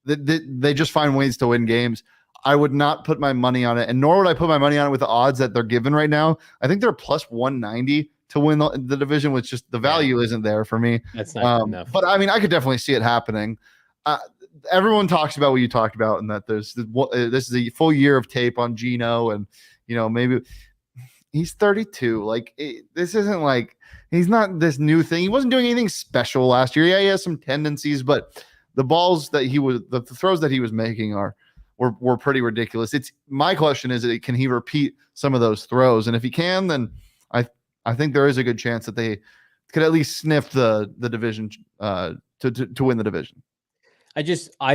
Speaker 2: they just find ways to win games. I would not put my money on it, and nor would I put my money on it with the odds that they're given right now. I think they're plus 190. To win the division, which just the value isn't there for me.
Speaker 1: That's not enough.
Speaker 2: But I mean, I could definitely see it happening. Everyone talks about what you talked about, and that this is a full year of tape on Geno, and maybe he's 32. Like this isn't like he's not this new thing. He wasn't doing anything special last year. Yeah, he has some tendencies, but the balls that the throws that he was making were pretty ridiculous. It's my question is, can he repeat some of those throws? And if he can, then I think there is a good chance that they could at least sniff the division to win the division.
Speaker 1: I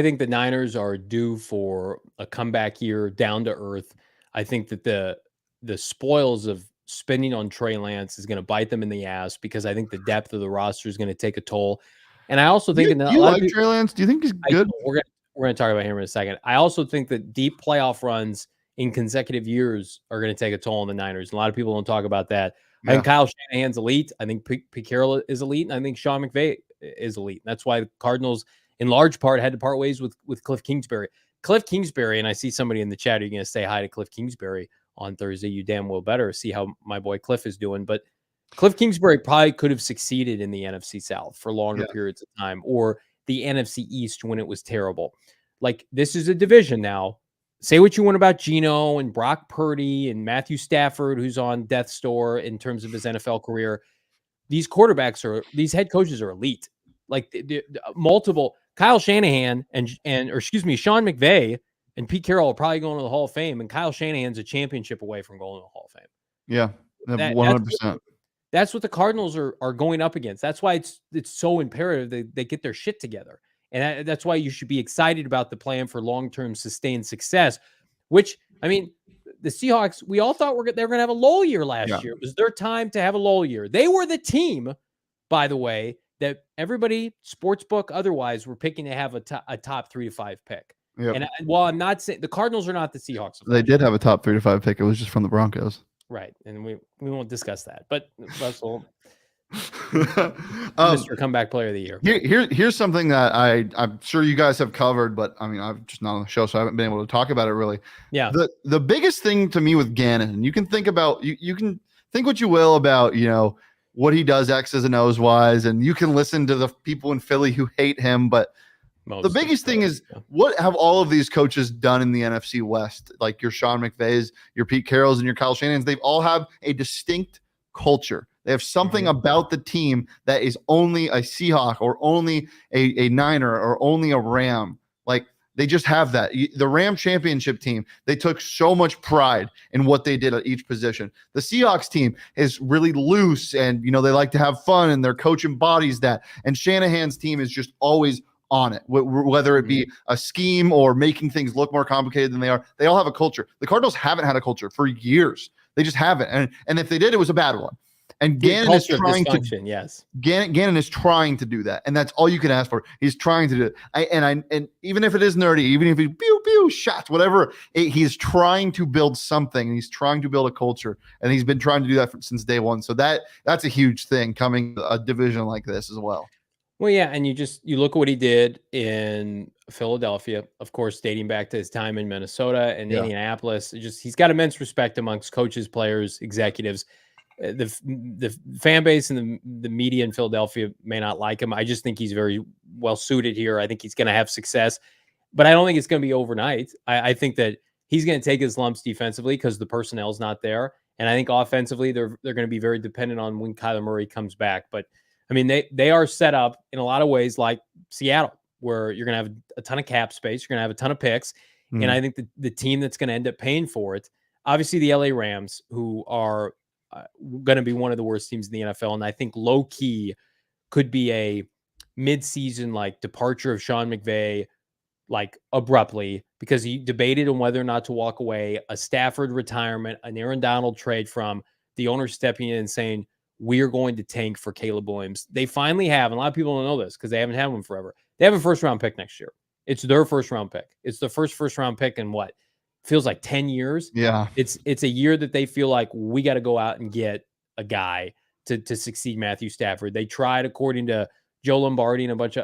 Speaker 1: think the Niners are due for a comeback year, down to earth. I think that the spoils of spending on Trey Lance is going to bite them in the ass because I think the depth of the roster is going to take a toll. And I also think
Speaker 2: do you like Trey Lance? Do you think he's good?
Speaker 1: We're going to talk about him in a second. I also think that deep playoff runs in consecutive years are going to take a toll on the Niners. And a lot of people don't talk about that. Yeah. I think Kyle Shanahan's elite. I think Pete Carroll is elite. And I think Sean McVay is elite. And that's why the Cardinals, in large part, had to part ways with Cliff Kingsbury. Cliff Kingsbury, and I see somebody in the chat, are you going to say hi to Cliff Kingsbury on Thursday? You damn well better see how my boy Cliff is doing. But Cliff Kingsbury probably could have succeeded in the NFC South for longer periods of time, or the NFC East when it was terrible. Like, this is a division now. Say what you want about Geno and Brock Purdy and Matthew Stafford, who's on death's door in terms of his NFL career. These these head coaches are elite. Like the multiple Kyle Shanahan and Sean McVay and Pete Carroll are probably going to the Hall of Fame, and Kyle Shanahan's a championship away from going to the Hall of Fame.
Speaker 2: Yeah, 100%.
Speaker 1: That's what the Cardinals are going up against. That's why it's so imperative they get their shit together. And that's why you should be excited about the plan for long-term sustained success, which, I mean, the Seahawks, we all thought they were going to have a lull year last year. It was their time to have a lull year. They were the team, by the way, that everybody, sportsbook otherwise, were picking to have a top 3 to 5 pick.
Speaker 2: Yep.
Speaker 1: And while I'm not saying the Cardinals are not the Seahawks,
Speaker 2: they did have a top 3 to 5 pick. It was just from the Broncos.
Speaker 1: Right. And we won't discuss that. But Russell,
Speaker 2: Mr.
Speaker 1: Comeback Player of the Year.
Speaker 2: Here's something that I'm sure you guys have covered, but I mean, I've just not on the show, so I haven't been able to talk about it really.
Speaker 1: Yeah.
Speaker 2: The biggest thing to me with Gannon, and you can think about you can think what you will about, what he does X's and O's wise, and you can listen to the people in Philly who hate him, but the biggest thing is, what have all of these coaches done in the NFC West? Like your Sean McVays, your Pete Carrolls, and your Kyle Shanahan's, they've all have a distinct culture. They have something about the team that is only a Seahawk or only a Niner or only a Ram. Like, they just have that. The Ram championship team, they took so much pride in what they did at each position. The Seahawks team is really loose and, they like to have fun, and their coach embodies that. And Shanahan's team is just always on it, whether it be a scheme or making things look more complicated than they are. They all have a culture. The Cardinals haven't had a culture for years. They just haven't. And if they did, it was a bad one. And Gannon is trying to,
Speaker 1: yes.
Speaker 2: Gannon is trying to do that, and that's all you can ask for. He's trying to do it. And even if it is nerdy, even if he pew shots, whatever, he's trying to build something, and he's trying to build a culture, and he's been trying to do that since day one. So that's a huge thing coming a division like this as well.
Speaker 1: Well, yeah, and you look at what he did in Philadelphia, of course, dating back to his time in Minnesota and Indianapolis. He's got immense respect amongst coaches, players, executives. The fan base and the media in Philadelphia may not like him. I just think he's very well suited here. I think he's going to have success, but I don't think it's going to be overnight. I think that he's going to take his lumps defensively because the personnel's not there, and I think offensively they're going to be very dependent on when Kyler Murray comes back. But I mean, they are set up in a lot of ways like Seattle, where you're going to have a ton of cap space, you're going to have a ton of picks, and I think the team that's going to end up paying for it, obviously the LA Rams, who are going to be one of the worst teams in the NFL. And I think low key could be a mid-season like departure of Sean McVay, like abruptly, because he debated on whether or not to walk away, a Stafford retirement, an Aaron Donald trade from the owner stepping in and saying, we're going to tank for Caleb Williams. They finally have, and a lot of people don't know this because they haven't had one forever. They have a first-round pick next year. It's their first-round pick. It's the first-round pick in what? Feels like 10 years.
Speaker 2: Yeah.
Speaker 1: It's a year that they feel like we got to go out and get a guy to succeed Matthew Stafford. They tried, according to Michael Lombardi and a bunch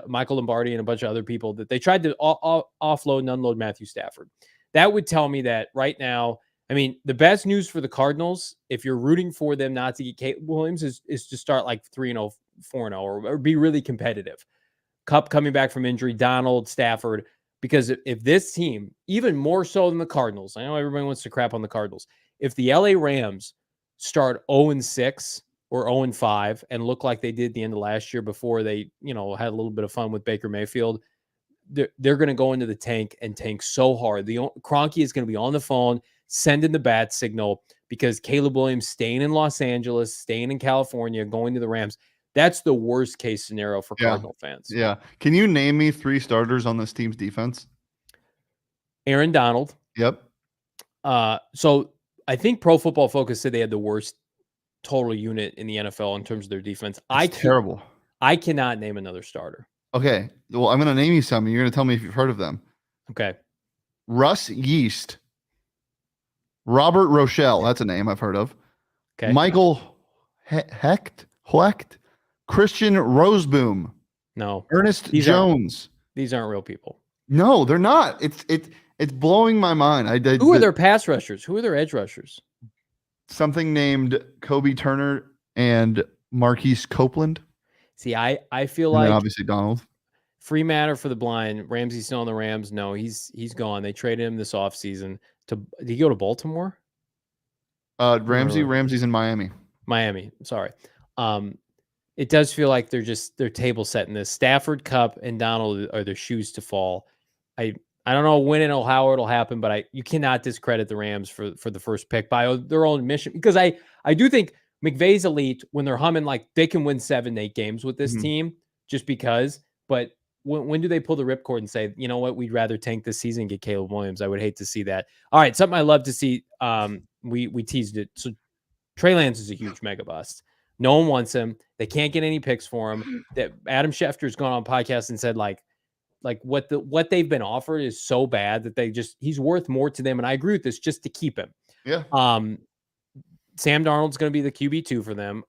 Speaker 1: of other people, that they tried to offload and unload Matthew Stafford. That would tell me that right now, I mean, the best news for the Cardinals, if you're rooting for them not to get Caleb Williams, is to start like 3-0, 4-0, or be really competitive. Kupp coming back from injury, Donald, Stafford. Because if this team, even more so than the Cardinals, I know everybody wants to crap on the Cardinals. If the LA Rams start 0-6 or 0-5 and look like they did the end of last year before they, had a little bit of fun with Baker Mayfield, they're going to go into the tank and tank so hard. Kroenke is going to be on the phone, sending the bat signal, because Caleb Williams staying in Los Angeles, staying in California, going to the Rams. That's the worst case scenario for Cardinal fans.
Speaker 2: Yeah. Can you name me 3 starters on this team's defense?
Speaker 1: Aaron Donald.
Speaker 2: Yep.
Speaker 1: So I think Pro Football Focus said they had the worst total unit in the NFL in terms of their defense.
Speaker 2: Terrible.
Speaker 1: I cannot name another starter.
Speaker 2: Okay. Well, I'm going to name you some. You're going to tell me if you've heard of them.
Speaker 1: Okay.
Speaker 2: Russ Yeast. Robert Rochelle. That's a name I've heard of.
Speaker 1: Okay.
Speaker 2: Michael Hecht. Christian Roseboom.
Speaker 1: No.
Speaker 2: Ernest Jones.
Speaker 1: These aren't real people.
Speaker 2: No, they're not. It's blowing my mind.
Speaker 1: Who are their pass rushers? Who are their edge rushers?
Speaker 2: Something named Kobe Turner and Marquise Copeland.
Speaker 1: See, I feel
Speaker 2: and
Speaker 1: like
Speaker 2: obviously Donald.
Speaker 1: Free matter for the blind. Ramsey's still on the Rams. No, he's gone. They traded him this offseason. Did he go to Baltimore?
Speaker 2: Ramsey's in Miami.
Speaker 1: Miami. Sorry. It does feel like they're table setting this. Stafford, Kupp, and Donald are their shoes to fall. I don't know when and how it'll happen, but you cannot discredit the Rams for the first pick by their own admission, because I do think McVay's elite when they're humming like they can win 7-8 games with this team just because. But when do they pull the ripcord and say, you know what, we'd rather tank this season and get Caleb Williams? I would hate to see that. All right, something I love to see. We teased it. So Trey Lance is a huge mega bust. No one wants him. They can't get any picks for him. That Adam Schefter's gone on podcast and said like what they've been offered is so bad that he's worth more to them. And I agree with this just to keep him.
Speaker 2: Yeah.
Speaker 1: Sam Darnold's going to be the QB2 for them.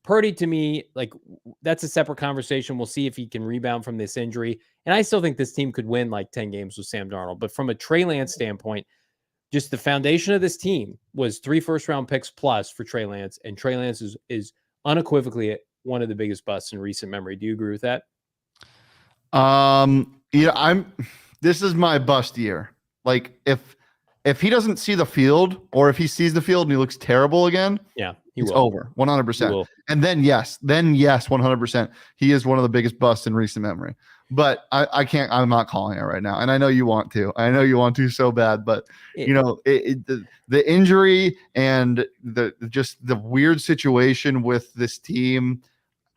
Speaker 1: Purdy to me, like that's a separate conversation. We'll see if he can rebound from this injury. And I still think this team could win like 10 games with Sam Darnold. But from a Trey Lance standpoint, just the foundation of this team was 3 first-round picks plus for Trey Lance. And Trey Lance is unequivocally one of the biggest busts in recent memory. Do you agree with that?
Speaker 2: Yeah, this is my bust year. Like if he doesn't see the field, or if he sees the field and he looks terrible again,
Speaker 1: yeah,
Speaker 2: it's over 100%. And then yes, 100%. He is one of the biggest busts in recent memory. But I'm not calling it right now. And I know you want to. I know you want to so bad, but the injury and the weird situation with this team,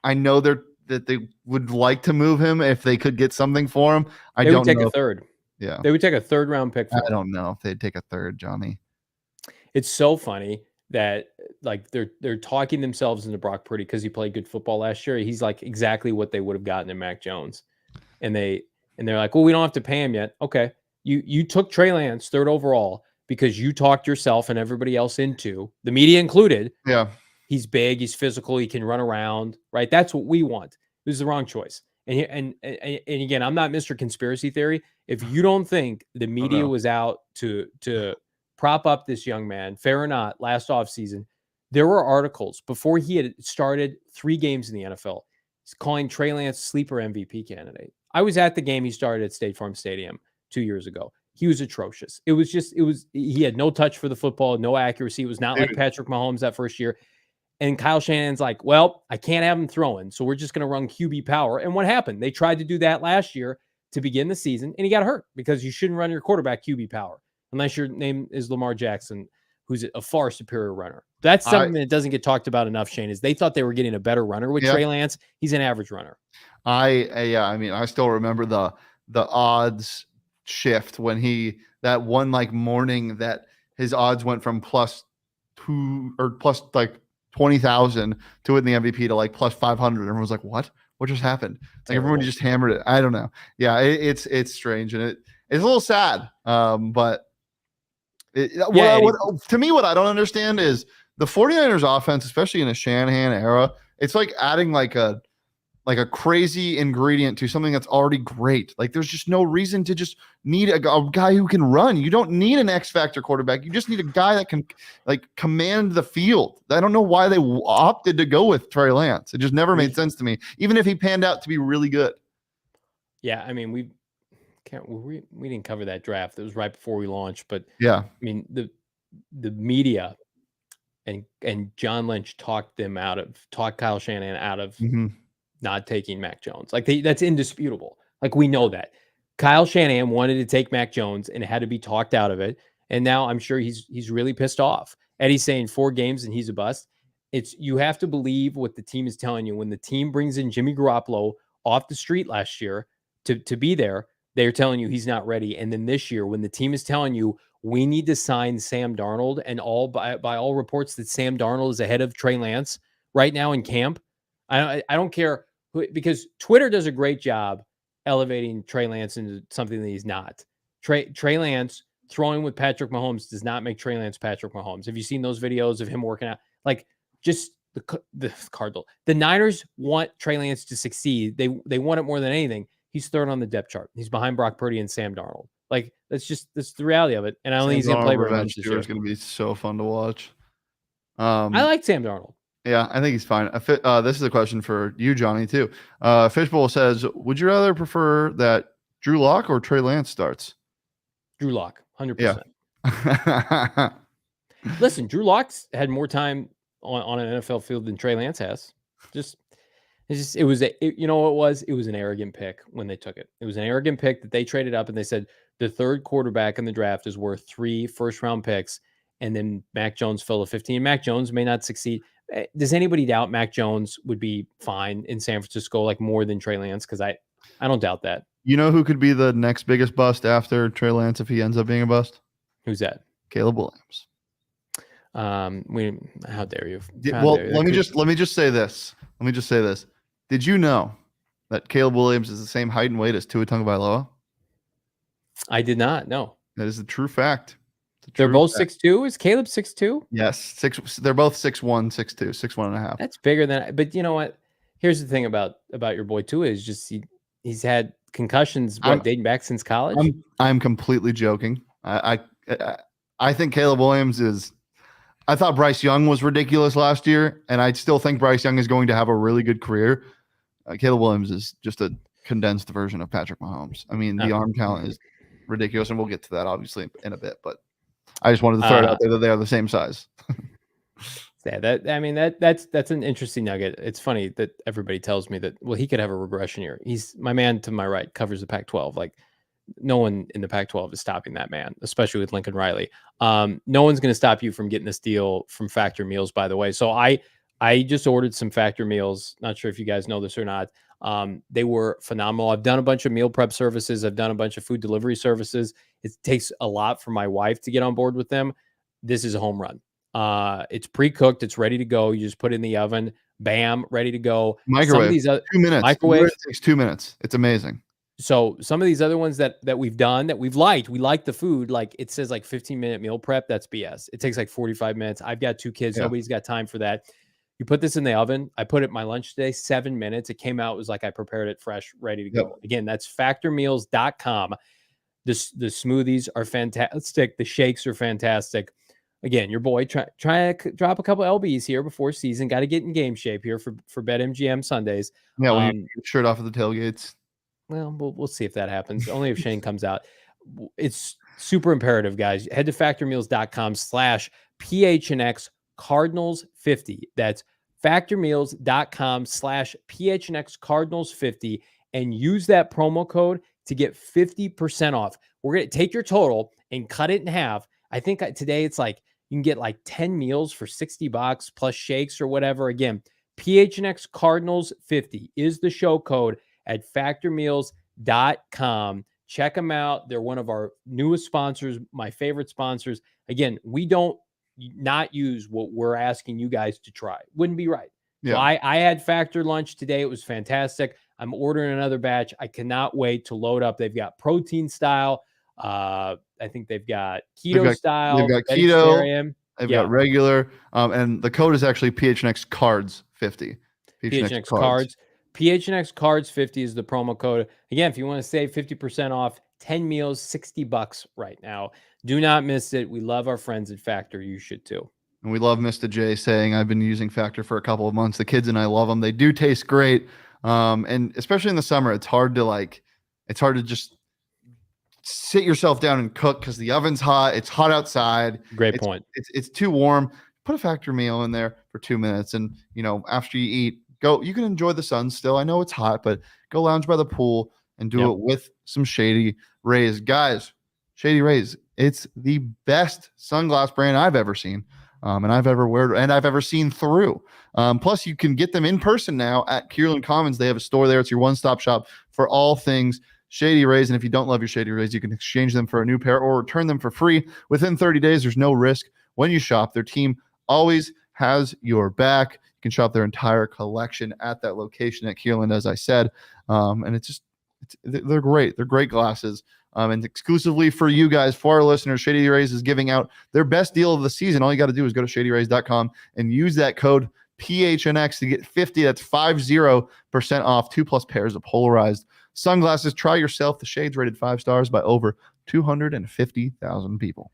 Speaker 2: I know that they would like to move him if they could get something for him.
Speaker 1: They would take a third.
Speaker 2: Yeah.
Speaker 1: They would take a 3rd round pick for him.
Speaker 2: I don't know if they'd take a 3rd, Johnny.
Speaker 1: It's so funny that like they're talking themselves into Brock Purdy because he played good football last year. He's like exactly what they would have gotten in Mac Jones. And they're like, well, we don't have to pay him yet. Okay. You took Trey Lance 3rd overall because you talked yourself and everybody else into, the media included.
Speaker 2: Yeah.
Speaker 1: He's big, he's physical, he can run around, right? That's what we want. It was the wrong choice. And again, I'm not Mr. Conspiracy Theory. If you don't think the media was out to prop up this young man, fair or not, last offseason, there were articles before he had started 3 games in the NFL calling Trey Lance sleeper MVP candidate. I was at the game he started at State Farm Stadium 2 years ago. He was atrocious. He had no touch for the football, no accuracy. It was not like Patrick Mahomes that first year. And Kyle Shanahan's like, well, I can't have him throwing, so we're just going to run QB power. And what happened? They tried to do that last year to begin the season, and he got hurt because you shouldn't run your quarterback QB power unless your name is Lamar Jackson, who's a far superior runner. That's something that doesn't get talked about enough, Shane, is they thought they were getting a better runner with Trey Lance. He's an average runner.
Speaker 2: I still remember the odds shift when that one like morning that his odds went from +2 or plus like 20,000 to win the MVP to like +500. Everyone was like, what just happened? Like everyone just hammered it. I don't know. Yeah. It's strange. And it's a little sad. But to me, what I don't understand is the 49ers offense, especially in a Shanahan era, it's like adding like a crazy ingredient to something that's already great. Like there's just no reason to just need a guy who can run. You don't need an X factor quarterback. You just need a guy that can like command the field. I don't know why they opted to go with Trey Lance. It just never made sense to me, even if he panned out to be really good.
Speaker 1: Yeah. I mean, we didn't cover that draft. It was right before we launched, but
Speaker 2: yeah,
Speaker 1: I mean, the media and John Lynch talked Kyle Shanahan out of not taking Mac Jones. Like that's indisputable. Like we know that Kyle Shanahan wanted to take Mac Jones and had to be talked out of it. And now I'm sure he's really pissed off. Eddie's saying 4 games and he's a bust. You have to believe what the team is telling you. When the team brings in Jimmy Garoppolo off the street last year to be there, they're telling you he's not ready. And then this year, when the team is telling you we need to sign Sam Darnold, and by all reports that Sam Darnold is ahead of Trey Lance right now in camp, I don't care because Twitter does a great job elevating Trey Lance into something that he's not. Trey Lance throwing with Patrick Mahomes does not make Trey Lance Patrick Mahomes. Have you seen those videos of him working out? Like just the Niners want Trey Lance to succeed. They want it more than anything. He's 3rd on the depth chart. He's behind Brock Purdy and Sam Darnold. Like that's the reality of it. And I don't think he's gonna play very much this year. It's
Speaker 2: gonna be so fun to watch.
Speaker 1: I like Sam Darnold.
Speaker 2: Yeah, I think he's fine. This is a question for you, Johnny, too. Fishbowl says, would you rather prefer that Drew Lock or Trey Lance starts?
Speaker 1: Drew Lock, 100%.
Speaker 2: Yeah.
Speaker 1: Listen, Drew Lock's had more time on an NFL field than Trey Lance has. It was an arrogant pick when they took it. It was an arrogant pick that they traded up and they said the 3rd quarterback in the draft is worth 3 first-round picks, and then Mac Jones fell to 15. Mac Jones may not succeed. does anybody doubt Mac Jones would be fine in San Francisco, like more than Trey Lance? Because I don't doubt that.
Speaker 2: You know who could be the next biggest bust after Trey Lance if he ends up being a bust?
Speaker 1: Who's that?
Speaker 2: Caleb Williams.
Speaker 1: How dare you?
Speaker 2: Let me just say this. Did you know that Caleb Williams is the same height and weight as Tua Tagovailoa?
Speaker 1: I did not know.
Speaker 2: That is a true fact.
Speaker 1: They're both 6'2". Is Caleb 6'2"?
Speaker 2: Yes, they're both 6'1", 6'2", 6'1.5".
Speaker 1: That's bigger than. But you know what? Here's the thing about your boy Tua is just he's had concussions dating back since college.
Speaker 2: I'm completely joking. I think Caleb Williams is. I thought Bryce Young was ridiculous last year, and I still think Bryce Young is going to have a really good career. Caleb Williams is just a condensed version of Patrick Mahomes. I mean, the arm talent is ridiculous, and we'll get to that obviously in a bit. But I just wanted to throw it out there that they are the same size.
Speaker 1: Yeah, that's an interesting nugget. It's funny that everybody tells me that, well, he could have a regression year. He's my man to my right, covers the Pac-12. Like, no one in the Pac-12 is stopping that man, especially with Lincoln Riley. No one's going to stop you from getting this deal from Factor Meals, by the way. So I just ordered some Factor Meals. Not sure if you guys know this or not. They were phenomenal. I've done a bunch of meal prep services. I've done a bunch of food delivery services. It takes a lot for my wife to get on board with them. This is a home run. It's pre-cooked. It's ready to go. You just put it in the oven. Bam, ready to go.
Speaker 2: Microwave. 2 minutes.
Speaker 1: Microwave.
Speaker 2: It takes 2 minutes. It's amazing.
Speaker 1: So some of these other ones that we've done that we've liked, we like the food. Like it says like 15-minute meal prep. That's BS. It takes like 45 minutes. I've got 2 kids. Yeah. Nobody's got time for that. You put this in the oven. I put it in my lunch today, 7 minutes. It came out. It was like I prepared it fresh, ready to go. Yep. Again, that's factormeals.com. The smoothies are fantastic. The shakes are fantastic. Again, your boy, try to drop a couple LBs here before season. Got to get in game shape here for BetMGM Sundays.
Speaker 2: Yeah, when you get shirt off of the tailgates.
Speaker 1: Well, we'll see if that happens. Only if Shane comes out. It's super imperative, guys. Head to factormeals.com/PHNX Cardinals 50. That's factormeals.com/PHNX Cardinals 50 and use that promo code to get 50% off. We're going to take your total and cut it in half. I think today it's like you can get like 10 meals for $60 plus shakes or whatever. Again, PHNX Cardinals 50 is the show code at factormeals.com. Check them out. They're one of our newest sponsors, my favorite sponsors. Again, we don't not use what we're asking you guys to try. Wouldn't be right. Yeah. So I had Factor lunch today. It was fantastic. I'm ordering another batch. I cannot wait to load up. They've got protein style. I think they've got keto style.
Speaker 2: They've got keto. They've got regular. And the code is actually PHNX Cards 50.
Speaker 1: PHNX Cards. PHNX Cards 50 is the promo code. Again, if you want to save 50% off 10 meals, $60 right now. Do not miss it. We love our friends at Factor. You should too.
Speaker 2: And we love Mr. J saying, I've been using Factor for a couple of months. The kids and I love them. They do taste great. And especially in the summer, it's hard to just sit yourself down and cook because the oven's hot. It's hot outside.
Speaker 1: Great point.
Speaker 2: It's too warm. Put a Factor meal in there for 2 minutes. And, after you eat, you can enjoy the sun still. I know it's hot, but go lounge by the pool and do it with some Shady Rays. Guys, Shady Rays, it's the best sunglass brand I've ever seen. And I've ever seen through. Plus, you can get them in person now at Kierland Commons. They have a store there. It's your one-stop shop for all things Shady Rays. And if you don't love your Shady Rays, you can exchange them for a new pair or return them for free within 30 days. There's no risk when you shop. Their team always has your back. You can shop their entire collection at that location at Kierland, as I said. And they're great. They're great glasses. And exclusively for you guys, for our listeners, Shady Rays is giving out their best deal of the season. All you got to do is go to shadyrays.com and use that code PHNX to get 50. That's 50% off 2+ pairs of polarized sunglasses. Try yourself. The shades rated 5 stars by over 250,000 people.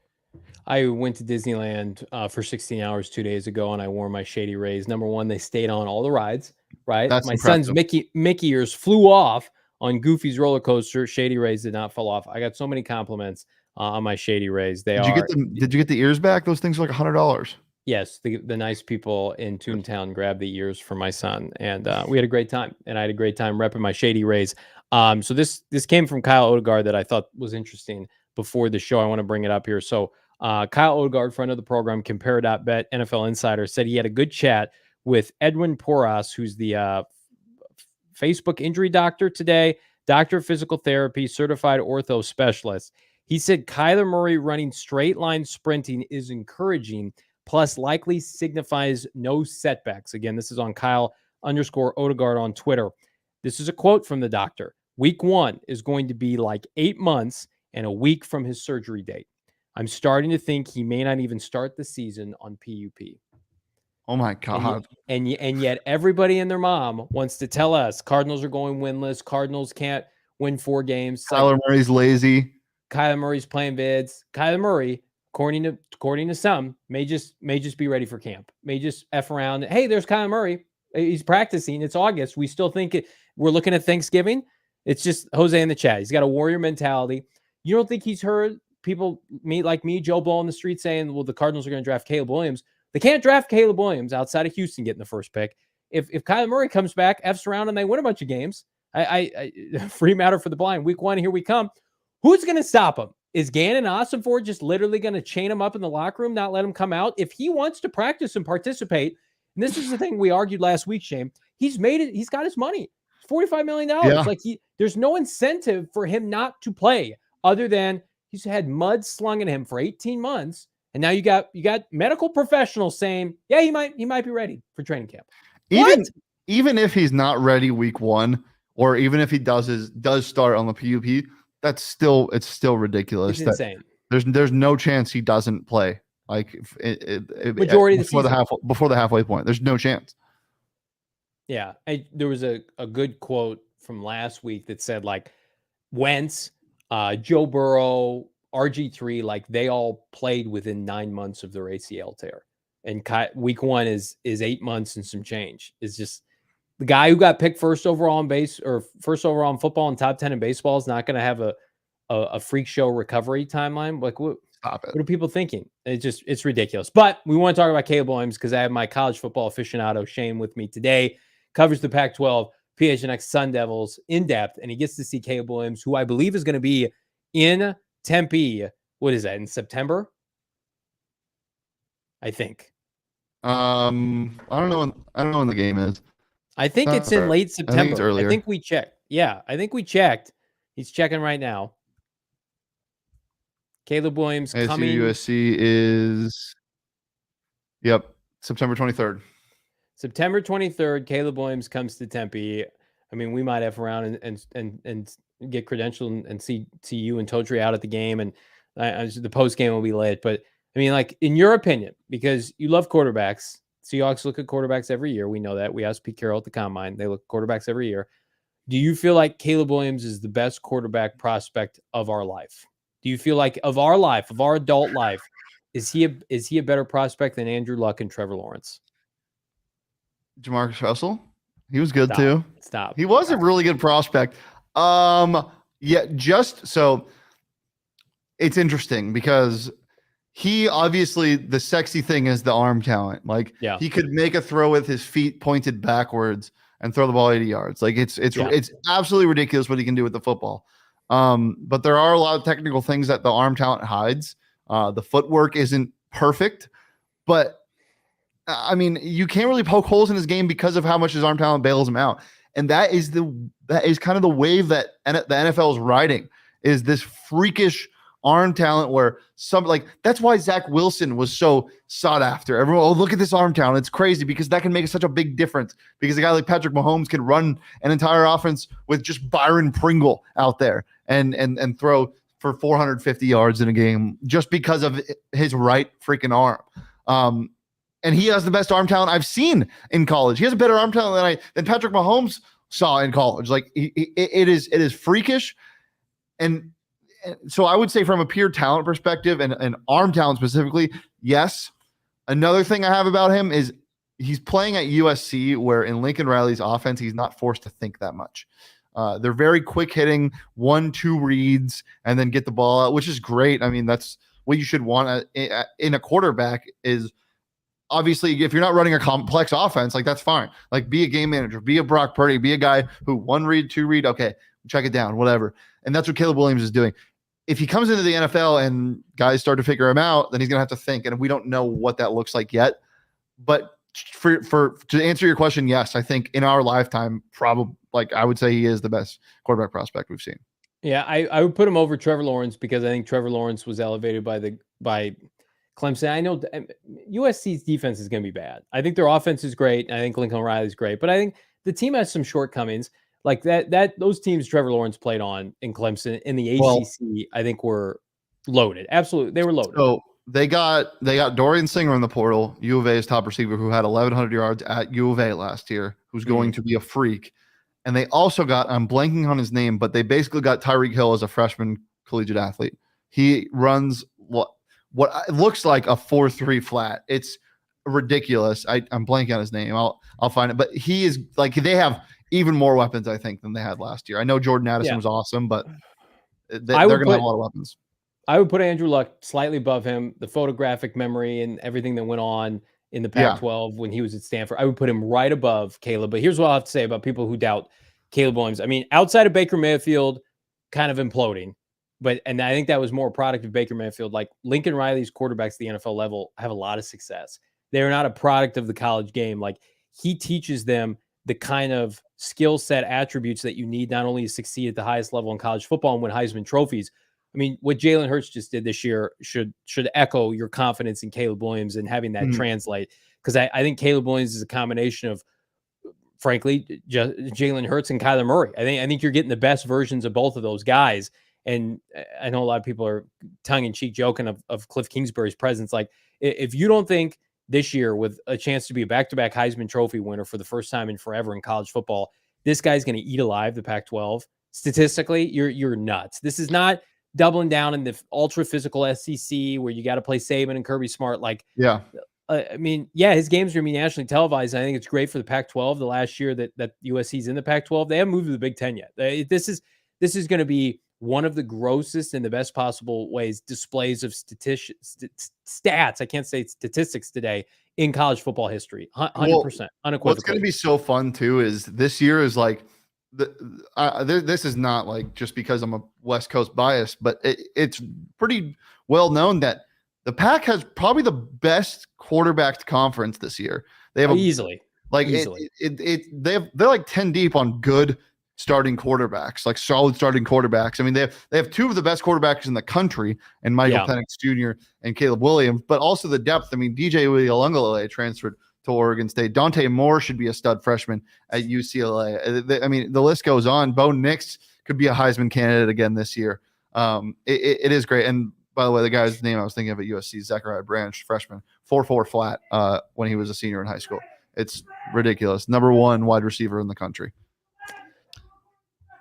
Speaker 1: I went to Disneyland for 16 hours 2 days ago, and I wore my Shady Rays. Number one, they stayed on all the rides, right?
Speaker 2: That's
Speaker 1: my
Speaker 2: impressive.
Speaker 1: Son's Mickey ears flew off on Goofy's roller coaster. Shady Rays did not fall off. I got so many compliments on my Shady Rays. Did
Speaker 2: you get the ears back? Those things are like $100.
Speaker 1: Yes, the nice people in Toontown grabbed the ears for my son, and we had a great time. And I had a great time repping my Shady Rays. So this came from Kyle Odegaard that I thought was interesting before the show. I want to bring it up here. So Kyle Odegaard, friend of the program, Compare.bet NFL Insider, said he had a good chat with Edwin Porras, who's the Facebook injury doctor today, doctor of physical therapy, certified ortho specialist. He said Kyler Murray running straight line sprinting is encouraging, plus likely signifies no setbacks. Again, this is on Kyle_Odegaard on Twitter. This is a quote from the doctor. Week 1 is going to be like 8 months and a week from his surgery date. I'm starting to think he may not even start the season on PUP.
Speaker 2: Oh my God.
Speaker 1: And yet everybody and their mom wants to tell us Cardinals are going winless. Cardinals can't win 4 games.
Speaker 2: Kyler Murray's lazy.
Speaker 1: Kyler Murray's playing vids. Kyler Murray, according to some, may just be ready for camp. May just F around. Hey, there's Kyler Murray. He's practicing. It's August. We still think we're looking at Thanksgiving. It's just Jose in the chat. He's got a warrior mentality. You don't think he's heard people like me, Joe Blow on the street saying, well, the Cardinals are going to draft Caleb Williams. They can't draft Caleb Williams outside of Houston getting the first pick. If Kyler Murray comes back, F's around, and they win a bunch of games, I free matter for the blind. Week 1, here we come. Who's going to stop him? Is Gannon Ossenford just literally going to chain him up in the locker room, not let him come out? If he wants to practice and participate, and this is the thing we argued last week, Shane, he's made it. He's got his money. $45 million.
Speaker 2: Yeah.
Speaker 1: Like there's no incentive for him not to play other than he's had mud slung at him for 18 months. And now you got medical professionals saying, yeah, he might be ready for training camp.
Speaker 2: Even if he's not ready week 1, or even if he does start on the PUP, it's still ridiculous.
Speaker 1: It's insane.
Speaker 2: There's no chance he doesn't play. Like
Speaker 1: majority of the season.
Speaker 2: Before the halfway point, there's no chance.
Speaker 1: Yeah, there was a good quote from last week that said like Wentz, Joe Burrow, RG3, like they all played within 9 months of their ACL tear, and week 1 is 8 months and some change. Is just the guy who got picked first overall in football and top 10 in baseball is not going to have a freak show recovery timeline. Like what are people thinking? It's ridiculous. But we want to talk about Caleb Williams because I have my college football aficionado Shane with me today. Covers the Pac-12 PHNX Sun Devils in depth, and he gets to see Caleb Williams, who I believe is going to be in Tempe. What is that, in September? I think.
Speaker 2: I don't know when the game is.
Speaker 1: I think it's in late September.
Speaker 2: I think it's earlier.
Speaker 1: I think we checked. Yeah, I think we checked. He's checking right now. Caleb Williams coming.
Speaker 2: USC is September 23rd.
Speaker 1: September 23rd, Caleb Williams comes to Tempe. I mean, we might F around and get credentialed and see you and Totri out at the game, and the post game will be lit. But I mean, like, in your opinion, because you love quarterbacks, Seahawks look at quarterbacks every year. We know that. We asked Pete Carroll at the Combine. They look at quarterbacks every year. Do you feel like Caleb Williams is the best quarterback prospect of our life? Do you feel like of our life, of our adult life, is he a better prospect than Andrew Luck and Trevor Lawrence?
Speaker 2: Jamarcus Russell, he was good too.
Speaker 1: Stop.
Speaker 2: He was a really good prospect. Just so it's interesting because he obviously, the sexy thing is the arm talent. Like he could make a throw with his feet pointed backwards and throw the ball 80 yards. Like it's absolutely ridiculous what he can do with the football. But there are a lot of technical things that the arm talent hides. The footwork isn't perfect, but I mean, you can't really poke holes in his game because of how much his arm talent bails him out. And that is kind of the wave that the NFL is riding, is this freakish arm talent where that's why Zach Wilson was so sought after. Everyone, look at this arm talent. It's crazy because that can make such a big difference, because a guy like Patrick Mahomes can run an entire offense with just Byron Pringle out there and throw for 450 yards in a game just because of his right freaking arm. And he has the best arm talent I've seen in college. He has a better arm talent than Patrick Mahomes saw in college. Like it is freakish. And so I would say from a pure talent perspective and arm talent specifically, yes. Another thing I have about him is he's playing at USC, where in Lincoln Riley's offense, he's not forced to think that much. They're very quick hitting, 1-2 reads, and then get the ball out, which is great. I mean, that's what you should want in a quarterback. Is obviously, if you're not running a complex offense, like, that's fine. Like, be a game manager, be a Brock Purdy, be a guy who 1 read, 2 read, okay, check it down, whatever. And that's what Caleb Williams is doing. If he comes into the NFL and guys start to figure him out, then he's going to have to think. And we don't know what that looks like yet. But to answer your question, yes, I think in our lifetime, probably I would say he is the best quarterback prospect we've seen.
Speaker 1: Yeah, I would put him over Trevor Lawrence because I think Trevor Lawrence was elevated by Clemson. I know USC's defense is going to be bad. I think their offense is great. I think Lincoln Riley's great, but I think the team has some shortcomings. Like those teams Trevor Lawrence played on in Clemson in the ACC, I think were loaded. Absolutely, they were loaded.
Speaker 2: So they got Dorian Singer in the portal, U of A's top receiver, who had 1,100 yards at U of A last year, who's going to be a freak. And they also got, I'm blanking on his name, but they basically got Tyreek Hill as a freshman collegiate athlete. He runs what looks like a 4.3 flat. It's ridiculous. I'm blanking on his name. I'll find it. But he is they have even more weapons, I think, than they had last year. I know Jordan Addison was awesome, but they're going to have a lot of weapons.
Speaker 1: I would put Andrew Luck slightly above him. The photographic memory and everything that went on in the Pac-12 when he was at Stanford, I would put him right above Caleb. But here's what I'll have to say about people who doubt Caleb Williams. I mean, outside of Baker Mayfield kind of imploding, and I think that was more a product of Baker Mayfield. Like Lincoln Riley's quarterbacks at the NFL level have a lot of success. They're not a product of the college game. Like he teaches them the kind of skill set attributes that you need not only to succeed at the highest level in college football and win Heisman trophies. I mean, what Jalen Hurts just did this year should echo your confidence in Caleb Williams and having that translate. Because I think Caleb Williams is a combination of, frankly, Jalen Hurts and Kyler Murray. I think you're getting the best versions of both of those guys. And I know a lot of people are tongue-in-cheek joking of Cliff Kingsbury's presence. Like, if you don't think this year, with a chance to be a back-to-back Heisman Trophy winner for the first time in forever in college football, this guy's going to eat alive the Pac-12, statistically, you're nuts. This is not doubling down in the ultra physical SEC where you got to play Saban and Kirby Smart. His games are going to be nationally televised. I think it's great for the Pac-12. The last year that USC's in the Pac-12, they haven't moved to the Big Ten yet. This is going to be one of the grossest in the best possible ways displays of stats. I can't say statistics today in college football history. 100%. Unequivocally.
Speaker 2: What's going to be so fun too is this year is like, this is not like just because I'm a West Coast bias, but it's pretty well known that the Pac has probably the best quarterbacked conference this year. They have
Speaker 1: easily.
Speaker 2: They're like 10 deep on good starting quarterbacks, like solid starting quarterbacks. I mean, they have two of the best quarterbacks in the country, and Michael Penix Jr. and Caleb Williams, but also the depth. I mean, DJ Uiagalelei transferred to Oregon State. Dante Moore should be a stud freshman at UCLA. I mean, the list goes on. Bo Nix could be a Heisman candidate again this year. It is great. And by the way, the guy's name I was thinking of at USC, Zachariah Branch, freshman, 4.4 flat when he was a senior in high school. It's ridiculous. Number one wide receiver in the country.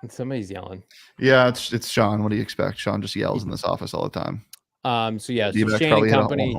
Speaker 1: Somebody's yelling.
Speaker 2: Yeah, it's Sean. What do you expect? Sean just yells in this office all the time.
Speaker 1: So Shane Company,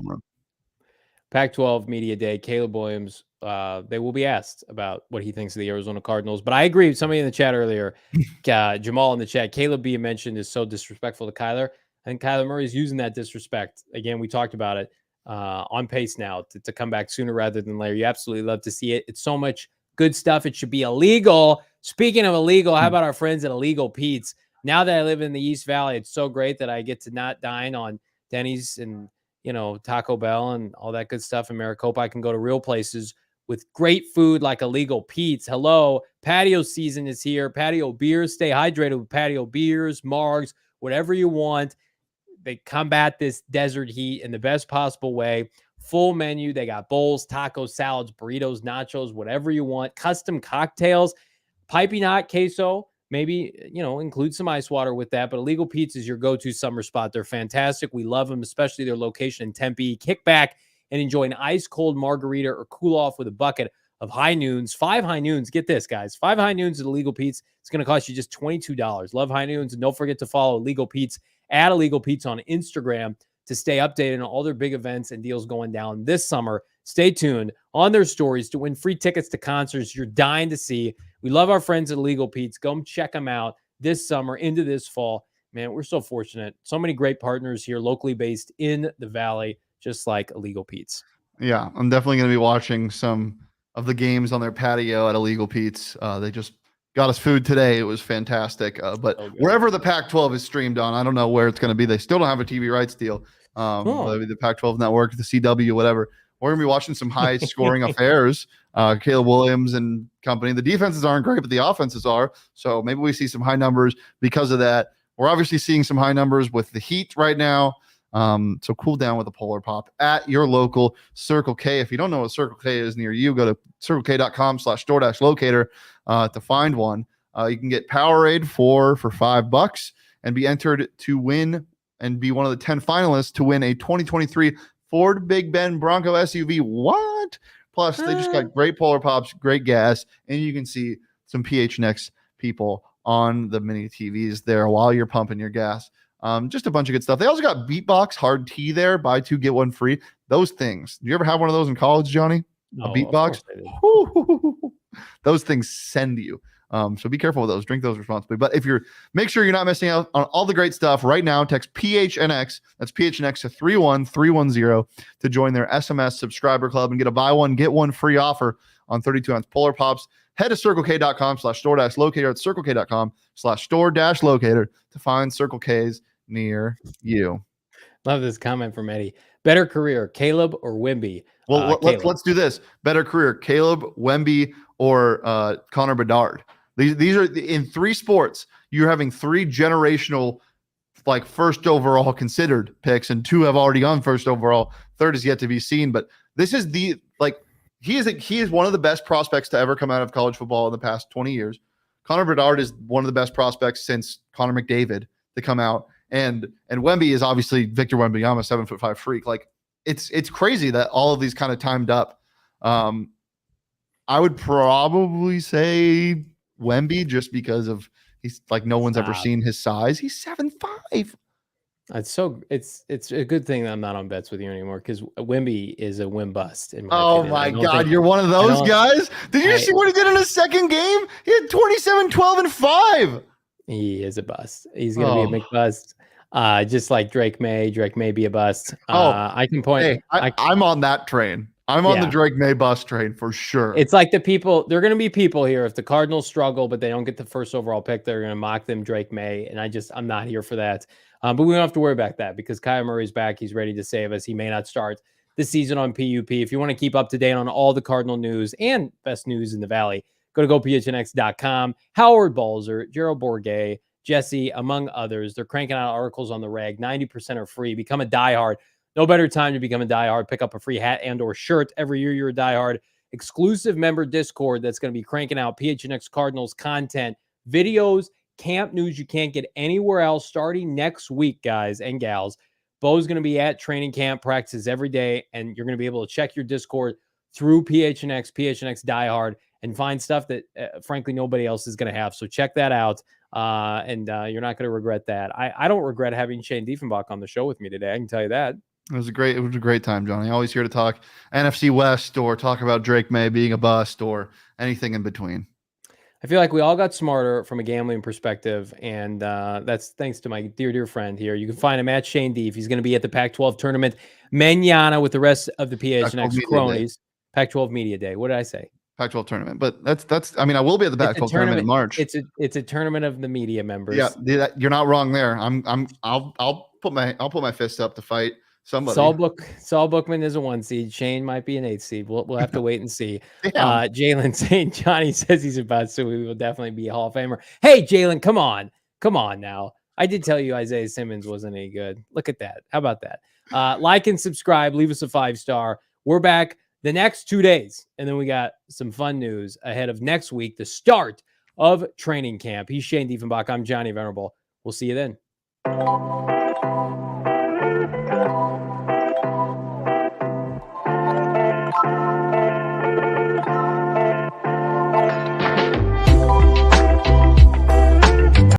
Speaker 1: Pac-12 Media Day, Caleb Williams, they will be asked about what he thinks of the Arizona Cardinals. But I agree with somebody in the chat earlier, Jamal in the chat, Caleb being mentioned is so disrespectful to Kyler. I think Kyler Murray is using that disrespect. Again, we talked about it on pace now to come back sooner rather than later. You absolutely love to see it. It's so much good stuff. It should be illegal. Speaking of illegal, how about our friends at Illegal Pete's? Now that I live in the East Valley, it's so great that I get to not dine on Denny's and, Taco Bell and all that good stuff in Maricopa. I can go to real places with great food like Illegal Pete's. Hello, patio season is here. Patio beers. Stay hydrated with patio beers, margs, whatever you want. They combat this desert heat in the best possible way. Full menu. They got bowls, tacos, salads, burritos, nachos, whatever you want. Custom cocktails, piping hot queso. Maybe, include some ice water with that. But Illegal Pete's is your go-to summer spot. They're fantastic. We love them, especially their location in Tempe. Kick back and enjoy an ice-cold margarita or cool off with a bucket of High Noons. 5 High Noons. Get this, guys. 5 High Noons at Illegal Pete's. It's going to cost you just $22. Love High Noons. And don't forget to follow Illegal Pete's at Illegal Pete's on Instagram to stay updated on all their big events and deals going down this summer. Stay tuned on their stories to win free tickets to concerts you're dying to see. We love our friends at Illegal Pete's. Go check them out this summer into this fall. Man, we're so fortunate. So many great partners here, locally based in the Valley, just like Illegal Pete's.
Speaker 2: Yeah, I'm definitely going to be watching some of the games on their patio at Illegal Pete's. They just got us food today. It was fantastic. But wherever the Pac-12 is streamed on, I don't know where it's going to be. They still don't have a TV rights deal. Maybe the Pac-12 network, the CW, whatever. We're going to be watching some high-scoring affairs. Caleb Williams and company. The defenses aren't great, but the offenses are. So maybe we see some high numbers because of that. We're obviously seeing some high numbers with the Heat right now. So cool down with a Polar Pop at your local Circle K. If you don't know what Circle K is near you, go to circlek.com/store-locator to find one. You can get Powerade for $5 and be entered to win and be one of the 10 finalists to win a 2023 Ford Big Bend Bronco SUV. What? Plus, they just got great Polar Pops, great gas, and you can see some PHNX people on the mini TVs there while you're pumping your gas. Just a bunch of good stuff. They also got Beatbox hard tea there. Buy 2, get 1 free. Those things. Do you ever have one of those in college, Johnny?
Speaker 1: No,
Speaker 2: a Beatbox? Those things send you. So be careful with those. Drink those responsibly. But make sure you're not missing out on all the great stuff right now. Text PHNX. That's PHNX to 31310 to join their SMS subscriber club and get a buy one, get one free offer on 32-ounce Polar Pops. Head to circlek.com/store-locator. That's circlek.com/store-locator to find Circle K's near you.
Speaker 1: Love this comment from Eddie. Better career, Caleb or Wemby?
Speaker 2: Well, let's do this. Better career, Caleb, Wemby, or Connor Bedard. These are in 3 sports. You're having 3 generational, like first overall considered picks, and 2 have already gone first overall. Third is yet to be seen. But this is he is one of the best prospects to ever come out of college football in the past 20 years. Connor Bedard is one of the best prospects since Connor McDavid to come out. And Wemby is obviously Victor Wembanyama, 7'5" freak. Like it's crazy that all of these kind of timed up. I would probably say Wemby just because of he's like no one's ever seen his size. He's 7'5".
Speaker 1: It's a good thing that I'm not on bets with you anymore because Wemby is a win bust.
Speaker 2: Oh my God, you're one of those guys. Did you see what he did in his second game? He had 27, 12, and 5.
Speaker 1: He is a bust. He's gonna be a McBust. Just like Drake May. Drake may be a bust. I can point.
Speaker 2: Hey, I'm on that train. I'm on the Drake May bust train for sure.
Speaker 1: It's like there are going to be people here. If the Cardinals struggle, but they don't get the first overall pick, they're going to mock them Drake May. And I'm not here for that. But we don't have to worry about that because Kyler Murray's back. He's ready to save us. He may not start this season on PUP. If you want to keep up to date on all the Cardinal news and best news in the Valley, go to gophnx.com. Howard Balzer, Gerald Bourguet, Jesse, among others. They're cranking out articles on the rag. 90% are free. Become a diehard. No better time to become a diehard. Pick up a free hat and or shirt. Every year you're a diehard. Exclusive member Discord that's going to be cranking out PHNX Cardinals content, videos, camp news you can't get anywhere else starting next week, guys and gals. Bo's going to be at training camp practices every day, and you're going to be able to check your Discord through PHNX diehard, and find stuff that, frankly, nobody else is going to have. So check that out, and you're not going to regret that. I don't regret having Shane Diefenbach on the show with me today. I can tell you that.
Speaker 2: It was a great time, Johnny. Always here to talk NFC West or talk about Drake May being a bust or anything in between.
Speaker 1: I feel like we all got smarter from a gambling perspective, and that's thanks to my dear friend here. You can find him at Shane Deef. He's going to be at the Pac-12 tournament mañana with the rest of the PHNX cronies. Pac-12 Media Day. What did I say?
Speaker 2: Pac-12 tournament, but that's. I mean, I will be at the Pac-12 tournament in March.
Speaker 1: It's a tournament of the media members.
Speaker 2: Yeah, you're not wrong there. I'll put my fist up to fight somebody.
Speaker 1: Saul Bookman is a 1 seed. Shane might be an 8 seed. We'll have to wait and see. Jalen St. Johnny says he's about, so we will definitely be a Hall of Famer. Hey, Jalen, come on now. I did tell you Isaiah Simmons wasn't any good. Look at that. How about that? Like and subscribe. Leave us a 5-star. We're back the next 2 days, and then we got some fun news ahead of next week, the start of training camp. He's Shane Diefenbach. I'm Johnny Venerable. We'll see you then.